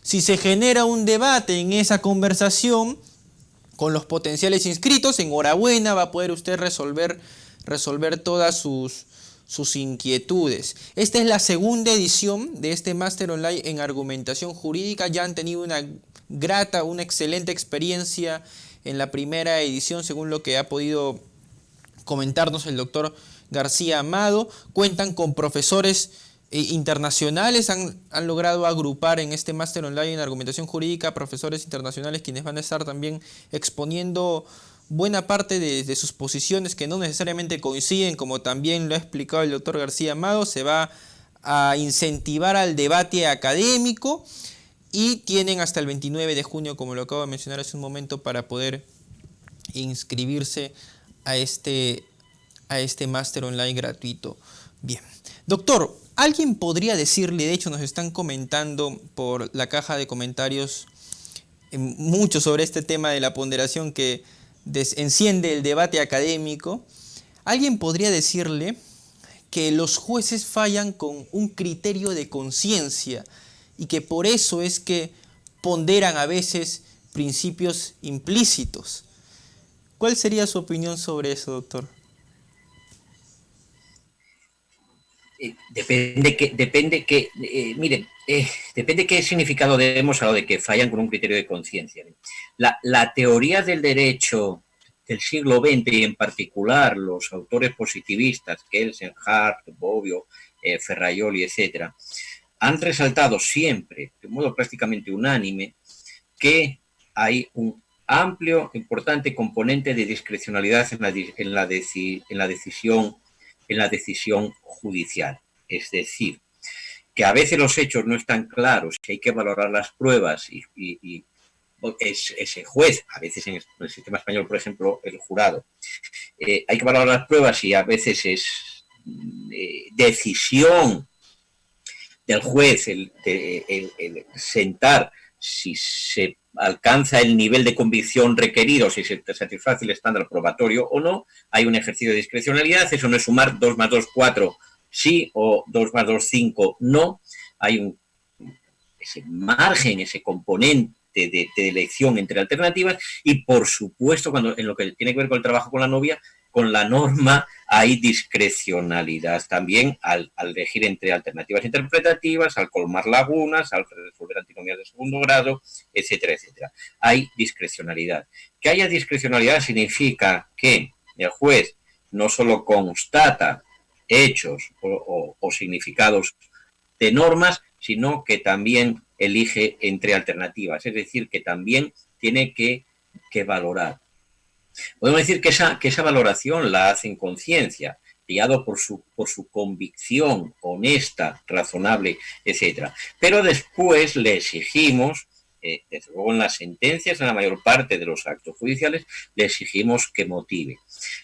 Si se genera un debate en esa conversación con los potenciales inscritos, enhorabuena, va a poder usted resolver todas sus sus inquietudes. Esta es la segunda edición de este máster online en argumentación jurídica. Ya han tenido una grata, una excelente experiencia en la primera edición, según lo que ha podido comentarnos el doctor García Amado. Cuentan con profesores internacionales, han logrado agrupar en este máster online en argumentación jurídica profesores internacionales quienes van a estar también exponiendo buena parte de sus posiciones que no necesariamente coinciden, como también lo ha explicado el doctor García Amado. Se va a incentivar al debate académico y tienen hasta el 29 de junio, como lo acabo de mencionar hace un momento, para poder inscribirse a este máster online gratuito. Bien, doctor, alguien podría decirle, de hecho nos están comentando por la caja de comentarios mucho sobre este tema de la ponderación que enciende el debate académico. Alguien podría decirle que los jueces fallan con un criterio de conciencia y que por eso es que ponderan a veces principios implícitos. ¿Cuál sería su opinión sobre eso, doctor? Depende qué significado demos a lo de que fallan con un criterio de conciencia. La teoría del derecho del siglo XX y en particular los autores positivistas, Kelsen, Hart, Bobbio, Ferraioli, etcétera, han resaltado siempre, de modo prácticamente unánime, que hay un amplio, importante componente de discrecionalidad en la decisión judicial. Es decir, que a veces los hechos no están claros, que hay que valorar las pruebas y ese juez, a veces en el sistema español, por ejemplo, el jurado, hay que valorar las pruebas y a veces es decisión del juez el sentar si se alcanza el nivel de convicción requerido, si se satisface el estándar probatorio o no. Hay un ejercicio de discrecionalidad, eso no es sumar 2 más 2, 4 sí o 2 más 2, 5 no. Hay ese margen, ese componente de elección entre alternativas y, por supuesto, cuando en lo que tiene que ver con el trabajo con la novia, con la norma hay discrecionalidad también al elegir entre alternativas interpretativas, al colmar lagunas, al resolver antinomías de segundo grado, etcétera, etcétera. Hay discrecionalidad. Que haya discrecionalidad significa que el juez no solo constata hechos o significados de normas, sino que también elige entre alternativas, es decir, que también tiene que valorar. Podemos decir que esa valoración la hace en conciencia, guiado por su convicción honesta, razonable, etc. Pero después le exigimos, desde luego en las sentencias, en la mayor parte de los actos judiciales, le exigimos que motive.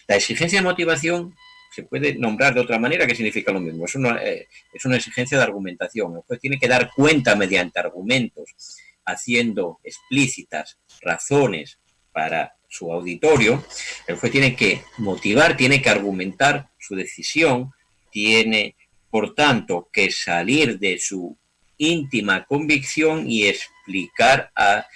La exigencia de motivación se puede nombrar de otra manera, que significa lo mismo. Es una exigencia de argumentación. El juez tiene que dar cuenta mediante argumentos, haciendo explícitas razones para su auditorio. El juez tiene que motivar, tiene que argumentar su decisión, tiene, por tanto, que salir de su íntima convicción y explicar a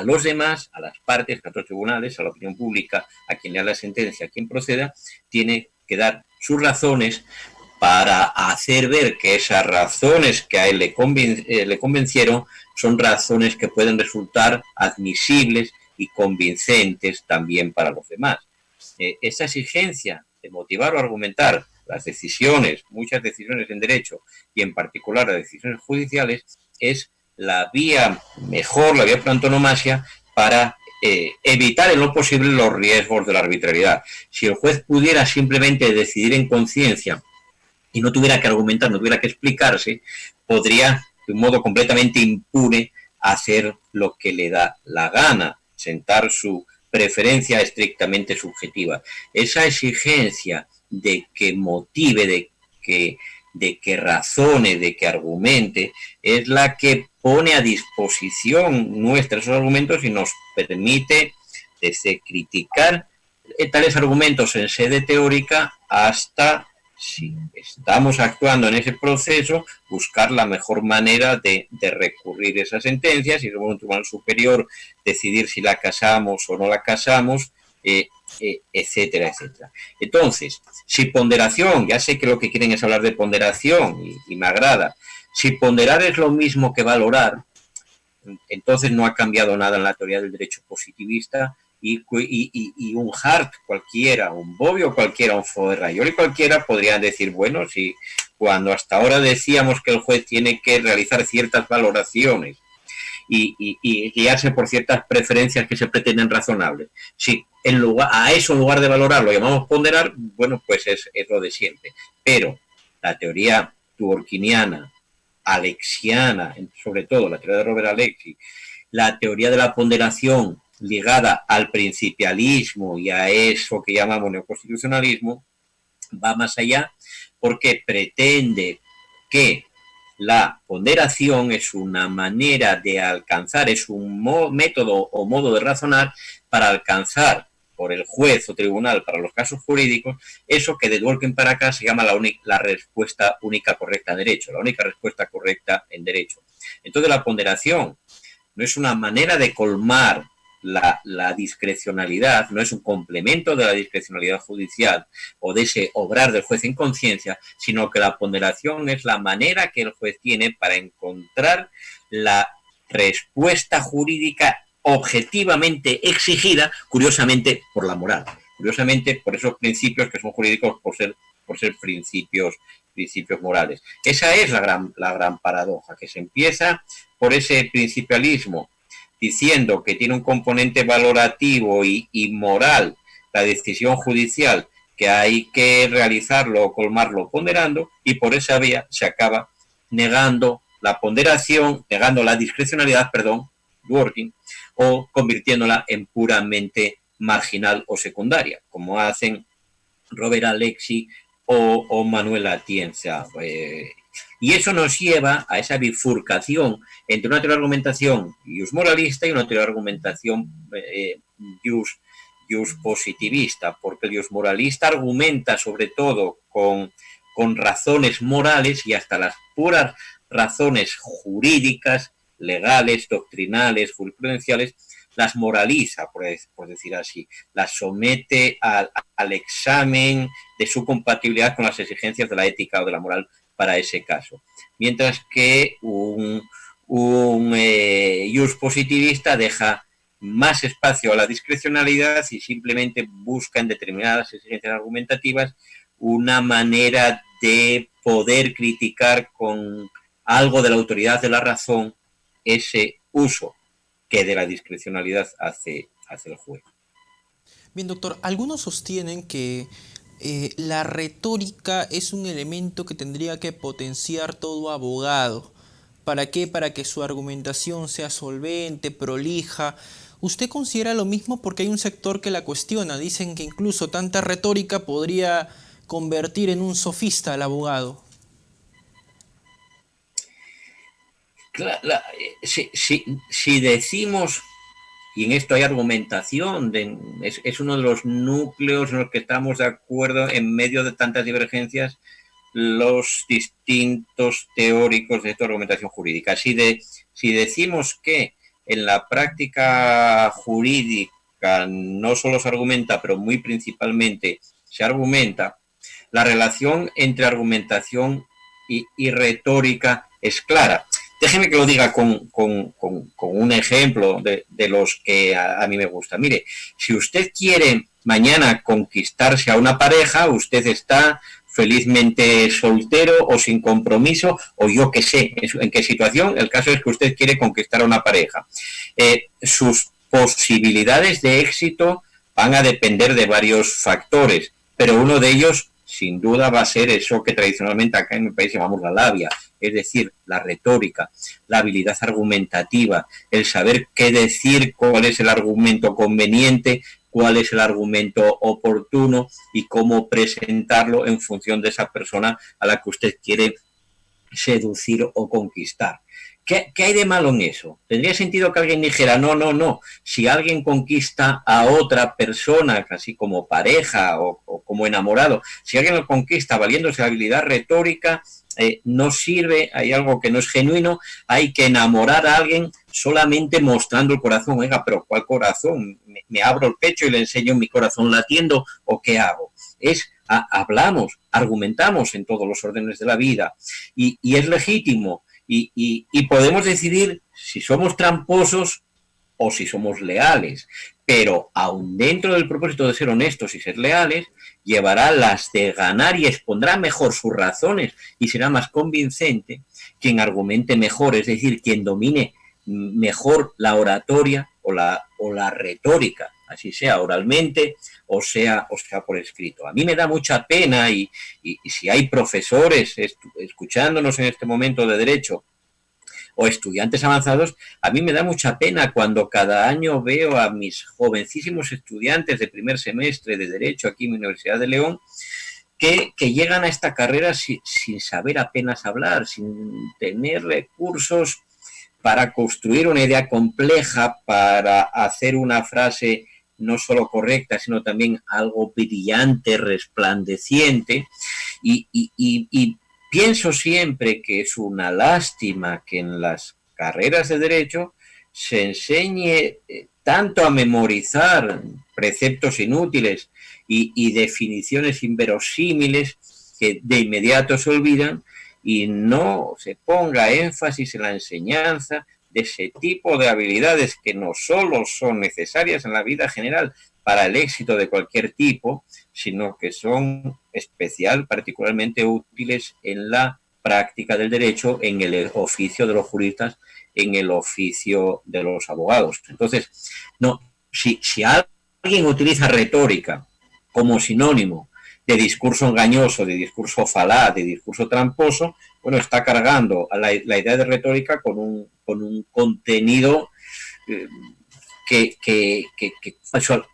los demás, a las partes, a los tribunales, a la opinión pública, a quien lea la sentencia, a quien proceda, tiene que dar sus razones para hacer ver que esas razones que a él le convencieron son razones que pueden resultar admisibles y convincentes también para los demás. Esa exigencia de motivar o argumentar las decisiones, muchas decisiones en derecho y en particular las decisiones judiciales, es la vía mejor, la vía por antonomasia para evitar en lo posible los riesgos de la arbitrariedad. Si el juez pudiera simplemente decidir en conciencia y no tuviera que argumentar, no tuviera que explicarse, podría de un modo completamente impune hacer lo que le da la gana, sentar su preferencia estrictamente subjetiva. Esa exigencia de que motive, de que razone, de que argumente, es la que pone a disposición nuestra esos argumentos y nos permite desde criticar tales argumentos en sede teórica hasta, si estamos actuando en ese proceso, buscar la mejor manera de recurrir esas sentencias y luego en un tribunal superior decidir si la casamos o no la casamos, etcétera, etcétera. Entonces, si ponderación, ya sé que lo que quieren es hablar de ponderación y me agrada, si ponderar es lo mismo que valorar, entonces no ha cambiado nada en la teoría del derecho positivista y un Hart cualquiera, un Bobbio cualquiera, un Ferraioli cualquiera podrían decir, bueno, si cuando hasta ahora decíamos que el juez tiene que realizar ciertas valoraciones y guiarse por ciertas preferencias que se pretenden razonables, si a eso en lugar de valorar lo llamamos ponderar, bueno, pues es lo de siempre. Pero la teoría dworkiniana, alexiana, sobre todo la teoría de Robert Alexy, la teoría de la ponderación ligada al principialismo y a eso que llamamos neoconstitucionalismo, va más allá porque pretende que la ponderación es una manera de alcanzar, es un método o modo de razonar para alcanzar por el juez o tribunal para los casos jurídicos, eso que de Dworkin para acá se llama la respuesta única correcta en derecho, la única respuesta correcta en derecho. Entonces la ponderación no es una manera de colmar la discrecionalidad, no es un complemento de la discrecionalidad judicial o de ese obrar del juez en conciencia, sino que la ponderación es la manera que el juez tiene para encontrar la respuesta jurídica objetivamente exigida, curiosamente por la moral, curiosamente por esos principios que son jurídicos por ser principios morales. Esa es la gran paradoja, que se empieza por ese principialismo diciendo que tiene un componente valorativo y moral la decisión judicial, que hay que realizarlo o colmarlo ponderando, y por esa vía se acaba negando la ponderación, negando la discrecionalidad, Dworkin, o convirtiéndola en puramente marginal o secundaria, como hacen Robert Alexy o Manuel Atienza. Y eso nos lleva a esa bifurcación entre una teoría de argumentación jus moralista y una teoría de argumentación jus positivista, porque el jus moralista argumenta sobre todo con razones morales y hasta las puras razones jurídicas, legales, doctrinales, jurisprudenciales, las moraliza, por decir así, las somete al examen de su compatibilidad con las exigencias de la ética o de la moral para ese caso. Mientras que un jus positivista deja más espacio a la discrecionalidad y simplemente busca en determinadas exigencias argumentativas una manera de poder criticar con algo de la autoridad de la razón ese uso que de la discrecionalidad hace el juez. Bien, doctor, algunos sostienen que la retórica es un elemento que tendría que potenciar todo abogado. ¿Para qué? Para que su argumentación sea solvente, prolija. ¿Usted considera lo mismo? Porque hay un sector que la cuestiona. Dicen que incluso tanta retórica podría convertir en un sofista al abogado. Si decimos, y en esto hay argumentación, es uno de los núcleos en los que estamos de acuerdo en medio de tantas divergencias los distintos teóricos de esta argumentación jurídica. Si decimos que en la práctica jurídica no solo se argumenta, pero muy principalmente se argumenta, la relación entre argumentación y retórica es clara. Déjeme que lo diga con un ejemplo de los que a mí me gusta. Mire, si usted quiere mañana conquistarse a una pareja, usted está felizmente soltero o sin compromiso, o yo qué sé en qué situación, el caso es que usted quiere conquistar a una pareja. Sus posibilidades de éxito van a depender de varios factores, pero uno de ellos sin duda va a ser eso que tradicionalmente acá en mi país llamamos la labia, es decir, la retórica, la habilidad argumentativa, el saber qué decir, cuál es el argumento conveniente, cuál es el argumento oportuno y cómo presentarlo en función de esa persona a la que usted quiere seducir o conquistar. ¿Qué hay de malo en eso? ¿Tendría sentido que alguien dijera, no, si alguien conquista a otra persona, casi como pareja o como enamorado, si alguien lo conquista valiéndose de habilidad retórica, no sirve, hay algo que no es genuino, hay que enamorar a alguien solamente mostrando el corazón. Oiga, pero ¿cuál corazón? ¿Me abro el pecho y le enseño mi corazón latiendo o qué hago? Hablamos, argumentamos en todos los órdenes de la vida y es legítimo y podemos decidir si somos tramposos o si somos leales, pero aún dentro del propósito de ser honestos y ser leales, llevará las de ganar y expondrá mejor sus razones y será más convincente quien argumente mejor, es decir, quien domine mejor la oratoria o la retórica, así sea oralmente o sea por escrito. A mí me da mucha pena y si hay profesores escuchándonos en este momento de derecho o estudiantes avanzados, a mí me da mucha pena cuando cada año veo a mis jovencísimos estudiantes de primer semestre de Derecho aquí en la Universidad de León que llegan a esta carrera sin saber apenas hablar, sin tener recursos para construir una idea compleja, para hacer una frase no solo correcta, sino también algo brillante, resplandeciente, y pienso siempre que es una lástima que en las carreras de Derecho se enseñe tanto a memorizar preceptos inútiles y definiciones inverosímiles que de inmediato se olvidan y no se ponga énfasis en la enseñanza de ese tipo de habilidades que no solo son necesarias en la vida general para el éxito de cualquier tipo, sino que son particularmente útiles en la práctica del derecho, en el oficio de los juristas, en el oficio de los abogados. Entonces, no, si alguien utiliza retórica como sinónimo de discurso engañoso, de discurso falaz, de discurso tramposo, bueno, está cargando a la idea de retórica con un contenido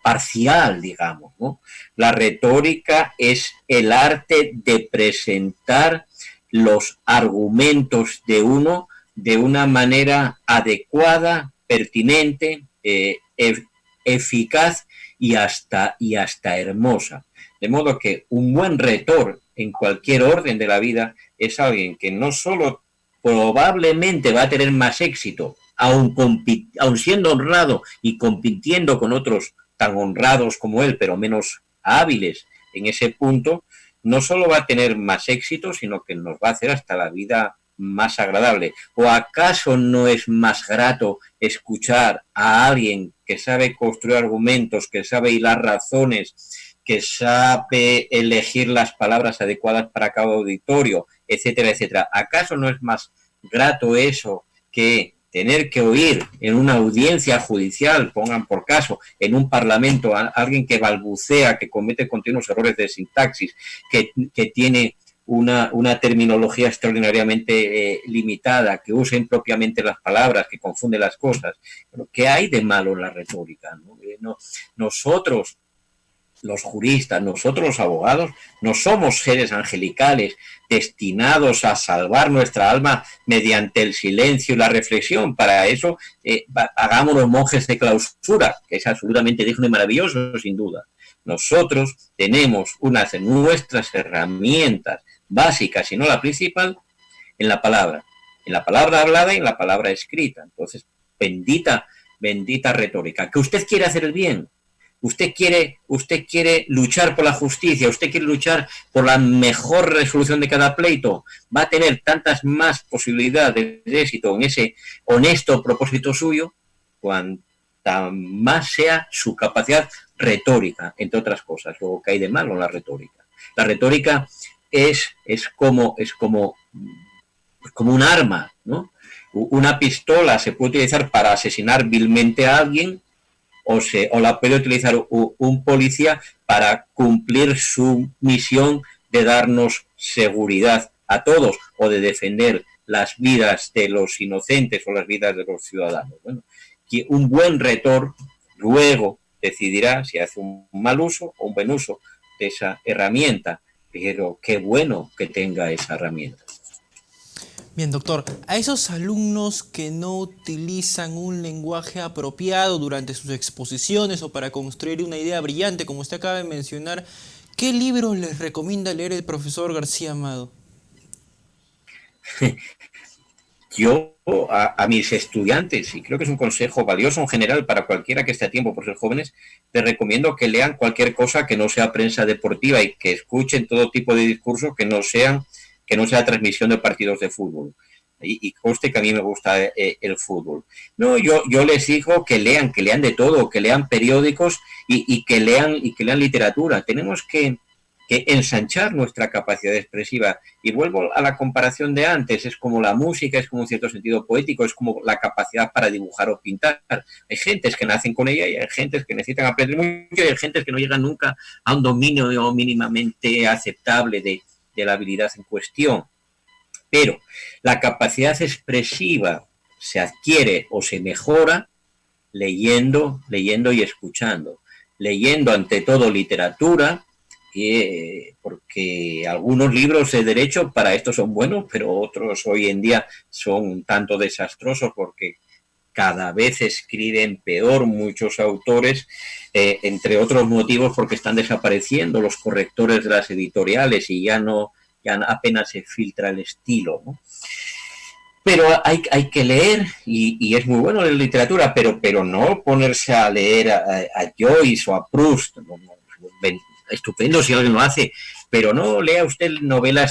parcial, digamos, ¿no? La retórica es el arte de presentar los argumentos de uno de una manera adecuada, pertinente, eficaz y hasta hermosa. De modo que un buen retor en cualquier orden de la vida es alguien que no solo probablemente va a tener más éxito, aun siendo honrado y compitiendo con otros tan honrados como él, pero menos hábiles en ese punto, no solo va a tener más éxito, sino que nos va a hacer hasta la vida más agradable. ¿O acaso no es más grato escuchar a alguien que sabe construir argumentos, que sabe hilar razones, que sabe elegir las palabras adecuadas para cada auditorio, etcétera, etcétera? ¿Acaso no es más grato eso que tener que oír en una audiencia judicial, pongan por caso, en un parlamento, a alguien que balbucea, que comete continuos errores de sintaxis, que tiene una terminología extraordinariamente limitada, que usa impropiamente las palabras, que confunde las cosas? Pero ¿qué hay de malo en la retórica? Nosotros, los juristas, nosotros los abogados, no somos seres angelicales destinados a salvar nuestra alma mediante el silencio y la reflexión. Para eso hagámonos monjes de clausura, que es absolutamente digno y maravilloso, sin duda. Nosotros tenemos unas de nuestras herramientas básicas, si no la principal, en la palabra hablada y en la palabra escrita. Entonces, bendita retórica. ¿Que usted quiere hacer el bien? Usted quiere luchar por la justicia, usted quiere luchar por la mejor resolución de cada pleito, va a tener tantas más posibilidades de éxito en ese honesto propósito suyo, cuanta más sea su capacidad retórica, entre otras cosas. Luego, ¿qué hay de malo en la retórica? La retórica es como un arma, ¿no? Una pistola se puede utilizar para asesinar vilmente a alguien, o la puede utilizar un policía para cumplir su misión de darnos seguridad a todos o de defender las vidas de los inocentes o las vidas de los ciudadanos. Bueno, un buen retor luego decidirá si hace un mal uso o un buen uso de esa herramienta, pero qué bueno que tenga esa herramienta. Bien, doctor, a esos alumnos que no utilizan un lenguaje apropiado durante sus exposiciones o para construir una idea brillante, como usted acaba de mencionar, ¿qué libros les recomienda leer el profesor García Amado? Yo a mis estudiantes, y creo que es un consejo valioso en general para cualquiera que esté a tiempo por ser jóvenes, les recomiendo que lean cualquier cosa que no sea prensa deportiva y que escuchen todo tipo de discursos que no sea transmisión de partidos de fútbol. Y conste que a mí me gusta el fútbol. No, yo les digo que lean de todo, que lean periódicos y que lean literatura. Tenemos que ensanchar nuestra capacidad expresiva. Y vuelvo a la comparación de antes, es como la música, es como un cierto sentido poético, es como la capacidad para dibujar o pintar. Hay gentes que nacen con ella y hay gentes que necesitan aprender mucho y hay gentes que no llegan nunca a un dominio mínimamente aceptable de la habilidad en cuestión. Pero la capacidad expresiva se adquiere o se mejora leyendo y escuchando. Leyendo ante todo literatura, porque algunos libros de derecho para esto son buenos, pero otros hoy en día son un tanto desastrosos porque cada vez escriben peor muchos autores, entre otros motivos porque están desapareciendo los correctores de las editoriales y ya apenas se filtra el estilo, ¿no? Pero hay que leer y es muy bueno leer literatura, pero no ponerse a leer a Joyce o a Proust, estupendo si alguien lo hace, pero no lea usted novela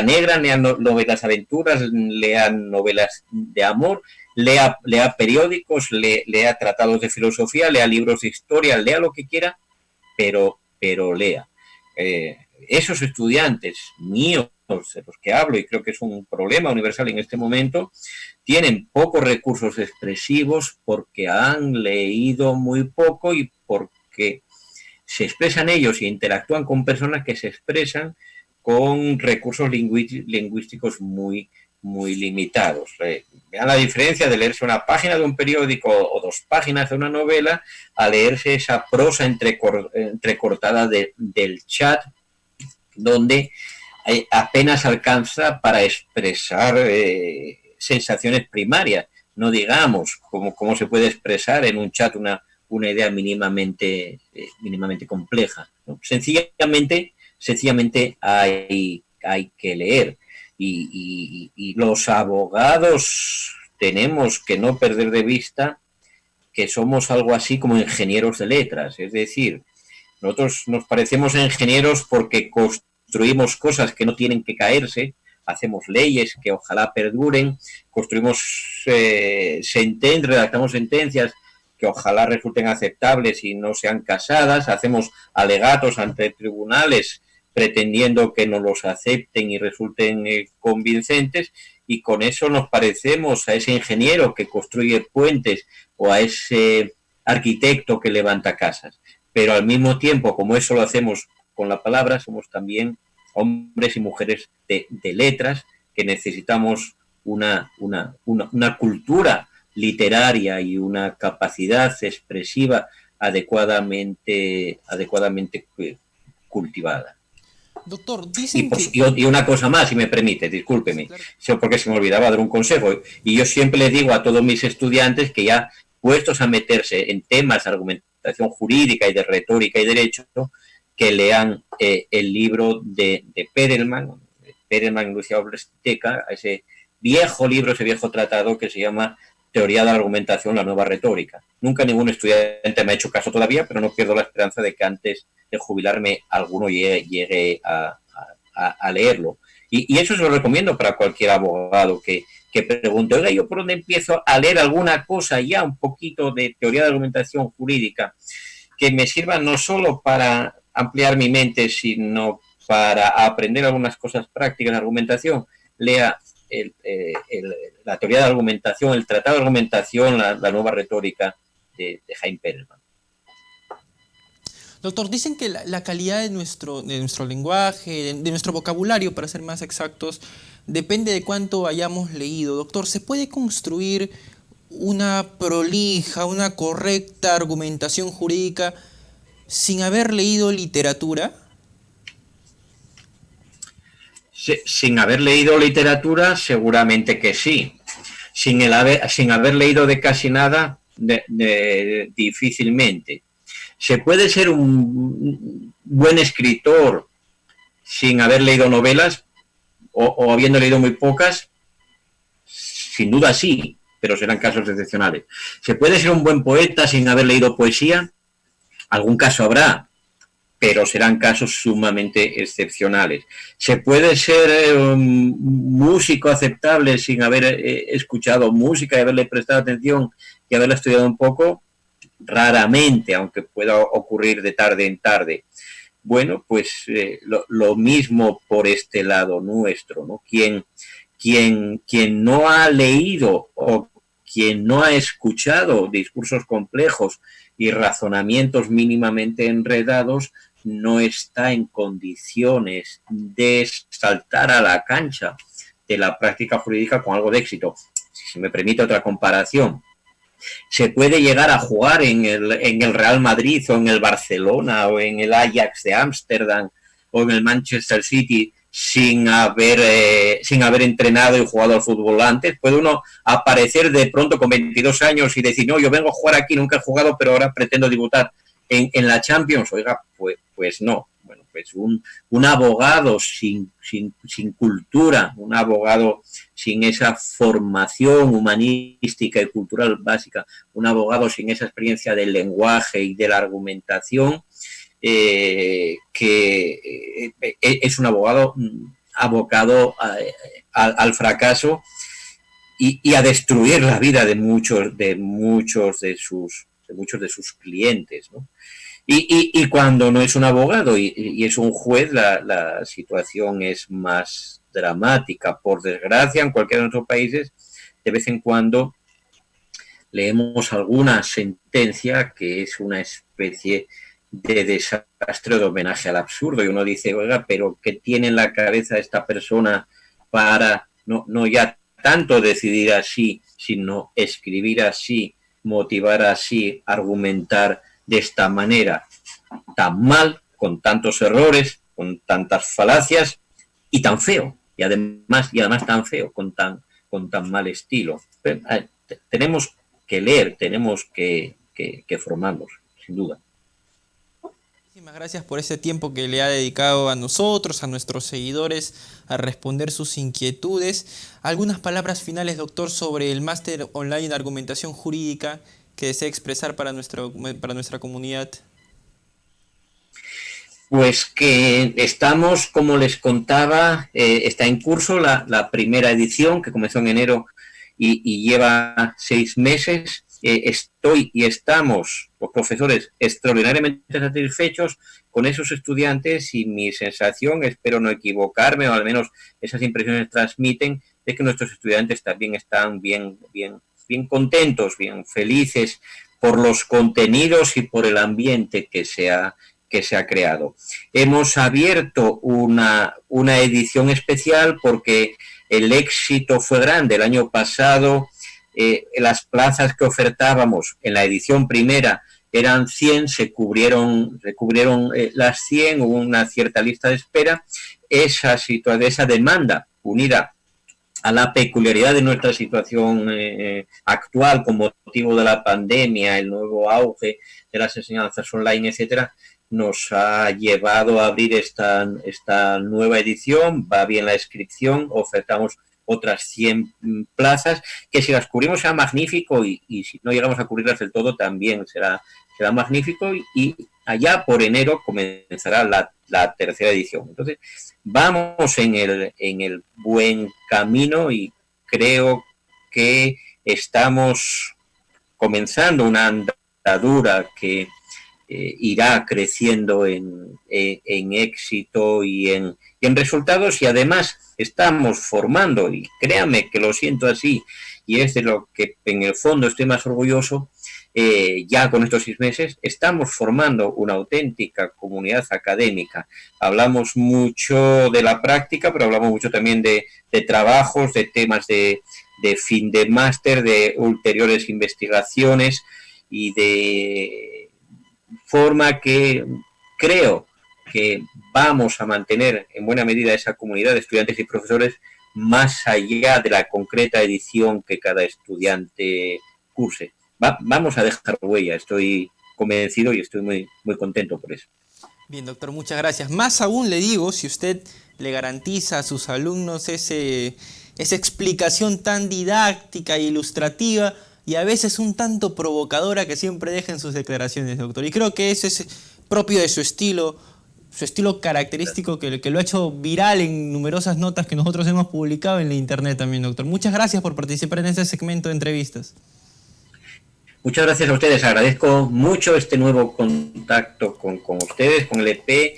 negra, lea novelas aventuras, lea novelas de amor, lea periódicos, lea tratados de filosofía, lea libros de historia, lea lo que quiera, pero lea. Esos estudiantes míos, de los que hablo, y creo que es un problema universal en este momento, tienen pocos recursos expresivos porque han leído muy poco y porque se expresan ellos y interactúan con personas que se expresan con recursos lingüísticos muy, muy limitados. Vean la diferencia de leerse una página de un periódico o 2 páginas de una novela a leerse esa prosa entrecortada del chat, donde apenas alcanza para expresar sensaciones primarias. No digamos cómo se puede expresar en un chat una idea mínimamente compleja, ¿no? Sencillamente hay que leer. Y los abogados tenemos que no perder de vista que somos algo así como ingenieros de letras. Es decir, nosotros nos parecemos a ingenieros porque construimos cosas que no tienen que caerse, hacemos leyes que ojalá perduren, construimos redactamos sentencias que ojalá resulten aceptables y no sean casadas, hacemos alegatos ante tribunales pretendiendo que nos los acepten y resulten convincentes, y con eso nos parecemos a ese ingeniero que construye puentes o a ese arquitecto que levanta casas. Pero al mismo tiempo, como eso lo hacemos con la palabra, somos también hombres y mujeres de letras que necesitamos una cultura literaria y una capacidad expresiva adecuadamente cultivada. Doctor, dicen que... Y una cosa más, si me permite, discúlpeme, claro, porque se me olvidaba dar un consejo. Y yo siempre les digo a todos mis estudiantes que ya puestos a meterse en temas de argumentación jurídica y de retórica y derecho, que lean el libro de Perelman, Lucía Oblesteca, ese viejo libro, ese viejo tratado que se llama Teoría de la Argumentación, la Nueva Retórica. Nunca ningún estudiante me ha hecho caso todavía, pero no pierdo la esperanza de que antes de jubilarme alguno llegue a leerlo. Y eso se lo recomiendo para cualquier abogado que pregunte, oiga, ¿yo por dónde empiezo a leer alguna cosa ya, un poquito de teoría de argumentación jurídica, que me sirva no solo para ampliar mi mente, sino para aprender algunas cosas prácticas de argumentación? Lea la teoría de argumentación, el tratado de argumentación, la nueva retórica de Jaime Perelman. Doctor, dicen que la calidad de nuestro lenguaje, de nuestro vocabulario, para ser más exactos, depende de cuánto hayamos leído. Doctor, ¿se puede construir una prolija, una correcta argumentación jurídica sin haber leído literatura? Sin haber leído literatura, seguramente que sí. Sin haber leído de casi nada, difícilmente. ¿Se puede ser un buen escritor sin haber leído novelas o habiendo leído muy pocas? sin duda sí, pero serán casos excepcionales. ¿Se puede ser un buen poeta sin haber leído poesía? Algún caso habrá, pero serán casos sumamente excepcionales. ¿Se puede ser músico aceptable sin haber escuchado música y haberle prestado atención y haberla estudiado un poco? Raramente, aunque pueda ocurrir de tarde en tarde. Bueno, pues lo mismo por este lado nuestro, ¿no? Quien no ha leído o quien no ha escuchado discursos complejos y razonamientos mínimamente enredados, no está en condiciones de saltar a la cancha de la práctica jurídica con algo de éxito. Si se me permite otra comparación, se puede llegar a jugar en el Real Madrid o en el Barcelona o en el Ajax de Ámsterdam o en el Manchester City sin haber entrenado y jugado al fútbol antes. Puede uno aparecer de pronto con 22 años y decir, no, yo vengo a jugar aquí, nunca he jugado, pero ahora pretendo debutar en la Champions. Oiga, pues no. Bueno, pues un abogado sin cultura, un abogado sin esa formación humanística y cultural básica, un abogado sin esa experiencia del lenguaje y de la argumentación, que es un abogado abocado al fracaso y a destruir la vida de muchos de sus clientes, ¿no? Y cuando no es un abogado y es un juez, la situación es más dramática. Por desgracia, en cualquiera de nuestros países, de vez en cuando leemos alguna sentencia que es una especie de desastre, de homenaje al absurdo. Y uno dice, oiga, pero ¿qué tiene en la cabeza esta persona para no ya tanto decidir así, sino escribir así, motivar así, argumentar de esta manera tan mal, con tantos errores, con tantas falacias y tan feo, y además tan feo, con tan mal estilo? Tenemos que leer, tenemos que formarnos, sin duda. Muchísimas gracias por ese tiempo que le ha dedicado a nosotros, a nuestros seguidores, a responder sus inquietudes. Algunas palabras finales, doctor, sobre el máster online de argumentación jurídica que desea expresar para nuestra comunidad. Pues que estamos, como les contaba, está en curso la primera edición que comenzó en enero y lleva 6 meses. Estoy y estamos, los profesores, extraordinariamente satisfechos con esos estudiantes y mi sensación, espero no equivocarme, o al menos esas impresiones transmiten, de que nuestros estudiantes también están bien contentos, bien felices por los contenidos y por el ambiente que se ha creado. Hemos abierto una edición especial porque el éxito fue grande. El año pasado las plazas que ofertábamos en la edición primera eran 100, se cubrieron las 100, hubo una cierta lista de espera. Esa demanda unida a la peculiaridad de nuestra situación actual con motivo de la pandemia, el nuevo auge de las enseñanzas online, etcétera, nos ha llevado a abrir esta nueva edición. Va bien la inscripción, ofertamos otras 100 plazas, que si las cubrimos será magnífico y si no llegamos a cubrirlas del todo también será magnífico, y allá por enero comenzará la tercera edición. Entonces, vamos en el buen camino y creo que estamos comenzando una andadura que irá creciendo en éxito y en resultados, y además estamos formando, y créanme que lo siento así, y es de lo que en el fondo estoy más orgulloso, ya con estos 6 meses estamos formando una auténtica comunidad académica. Hablamos mucho de la práctica, pero hablamos mucho también de trabajos, de temas de fin de máster, de ulteriores investigaciones, y de forma que creo que vamos a mantener en buena medida esa comunidad de estudiantes y profesores más allá de la concreta edición que cada estudiante curse. Vamos a dejar huella, estoy convencido y estoy muy contento por eso. Bien, doctor, muchas gracias. Más aún le digo, si usted le garantiza a sus alumnos esa explicación tan didáctica e ilustrativa y a veces un tanto provocadora que siempre deja en sus declaraciones, doctor. Y creo que eso es propio de su estilo característico que lo ha hecho viral en numerosas notas que nosotros hemos publicado en la internet también, doctor. Muchas gracias por participar en este segmento de entrevistas. Muchas gracias a ustedes, agradezco mucho este nuevo contacto con ustedes, con el EP.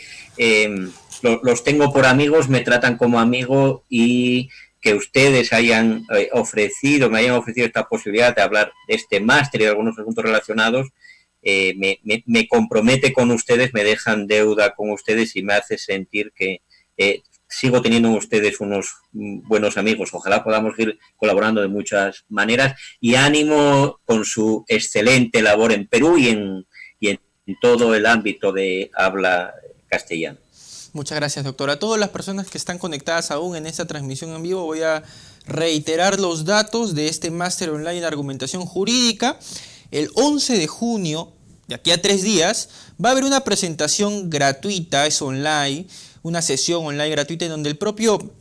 Los tengo por amigos, me tratan como amigo, y que ustedes me hayan ofrecido esta posibilidad de hablar de este máster y de algunos asuntos relacionados, me compromete con ustedes, me dejan deuda con ustedes y me hace sentir que sigo teniendo en ustedes unos buenos amigos. Ojalá podamos ir colaborando de muchas maneras, y ánimo con su excelente labor en Perú y en todo el ámbito de habla castellana. Muchas gracias, doctor. A todas las personas que están conectadas aún en esta transmisión en vivo, voy a reiterar los datos de este máster online en argumentación jurídica. El 11 de junio, de aquí a 3 días, va a haber una presentación gratuita, es online, una sesión online gratuita en donde el propio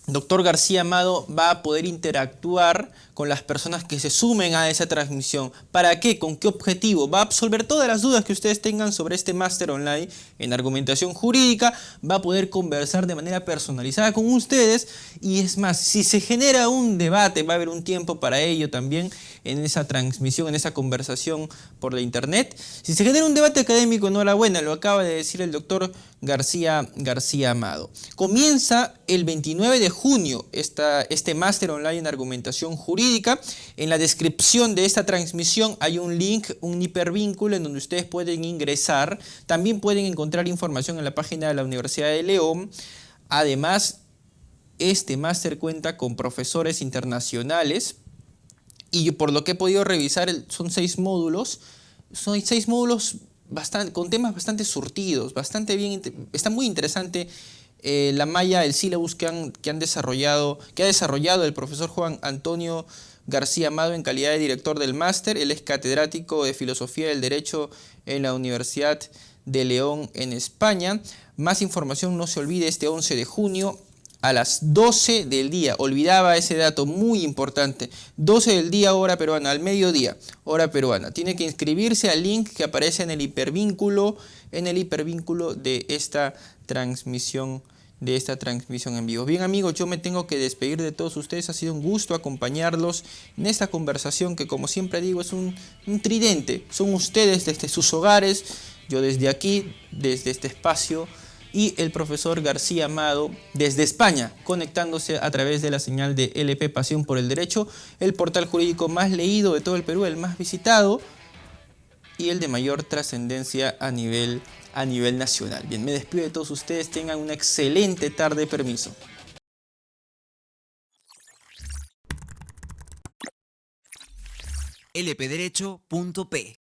doctor García Amado va a poder interactuar con las personas que se sumen a esa transmisión. ¿Para qué? ¿Con qué objetivo? Va a absolver todas las dudas que ustedes tengan sobre este máster online en argumentación jurídica, va a poder conversar de manera personalizada con ustedes, y es más, si se genera un debate, va a haber un tiempo para ello también en esa transmisión, en esa conversación por la internet. Si se genera un debate académico, enhorabuena, lo acaba de decir el doctor García Amado. Comienza el 29 de junio este máster online en argumentación jurídica. En la descripción de esta transmisión hay un link, un hipervínculo en donde ustedes pueden ingresar. También pueden encontrar información en la página de la Universidad de León. Además, este máster cuenta con profesores internacionales y por lo que he podido revisar son 6 módulos. Son 6 módulos con temas bastante surtidos, bastante bien. Está muy interesante la malla, el sílabus que ha desarrollado el profesor Juan Antonio García Amado en calidad de director del máster. Él es catedrático de Filosofía del Derecho en la Universidad de León en España. Más información, no se olvide, este 11 de junio a las 12 del día. Olvidaba ese dato muy importante. 12 del día, hora peruana, al mediodía, hora peruana. Tiene que inscribirse al link que aparece en el hipervínculo de esta transmisión en vivo. Bien, amigos, yo me tengo que despedir de todos ustedes. Ha sido un gusto acompañarlos en esta conversación que, como siempre digo, es un tridente. Son ustedes desde sus hogares, yo desde aquí, desde este espacio, y el profesor García Amado desde España, conectándose a través de la señal de LP Pasión por el Derecho, el portal jurídico más leído de todo el Perú, el más visitado y el de mayor trascendencia a nivel nacional. Bien, me despido de todos ustedes, tengan una excelente tarde, permiso. lpderecho.p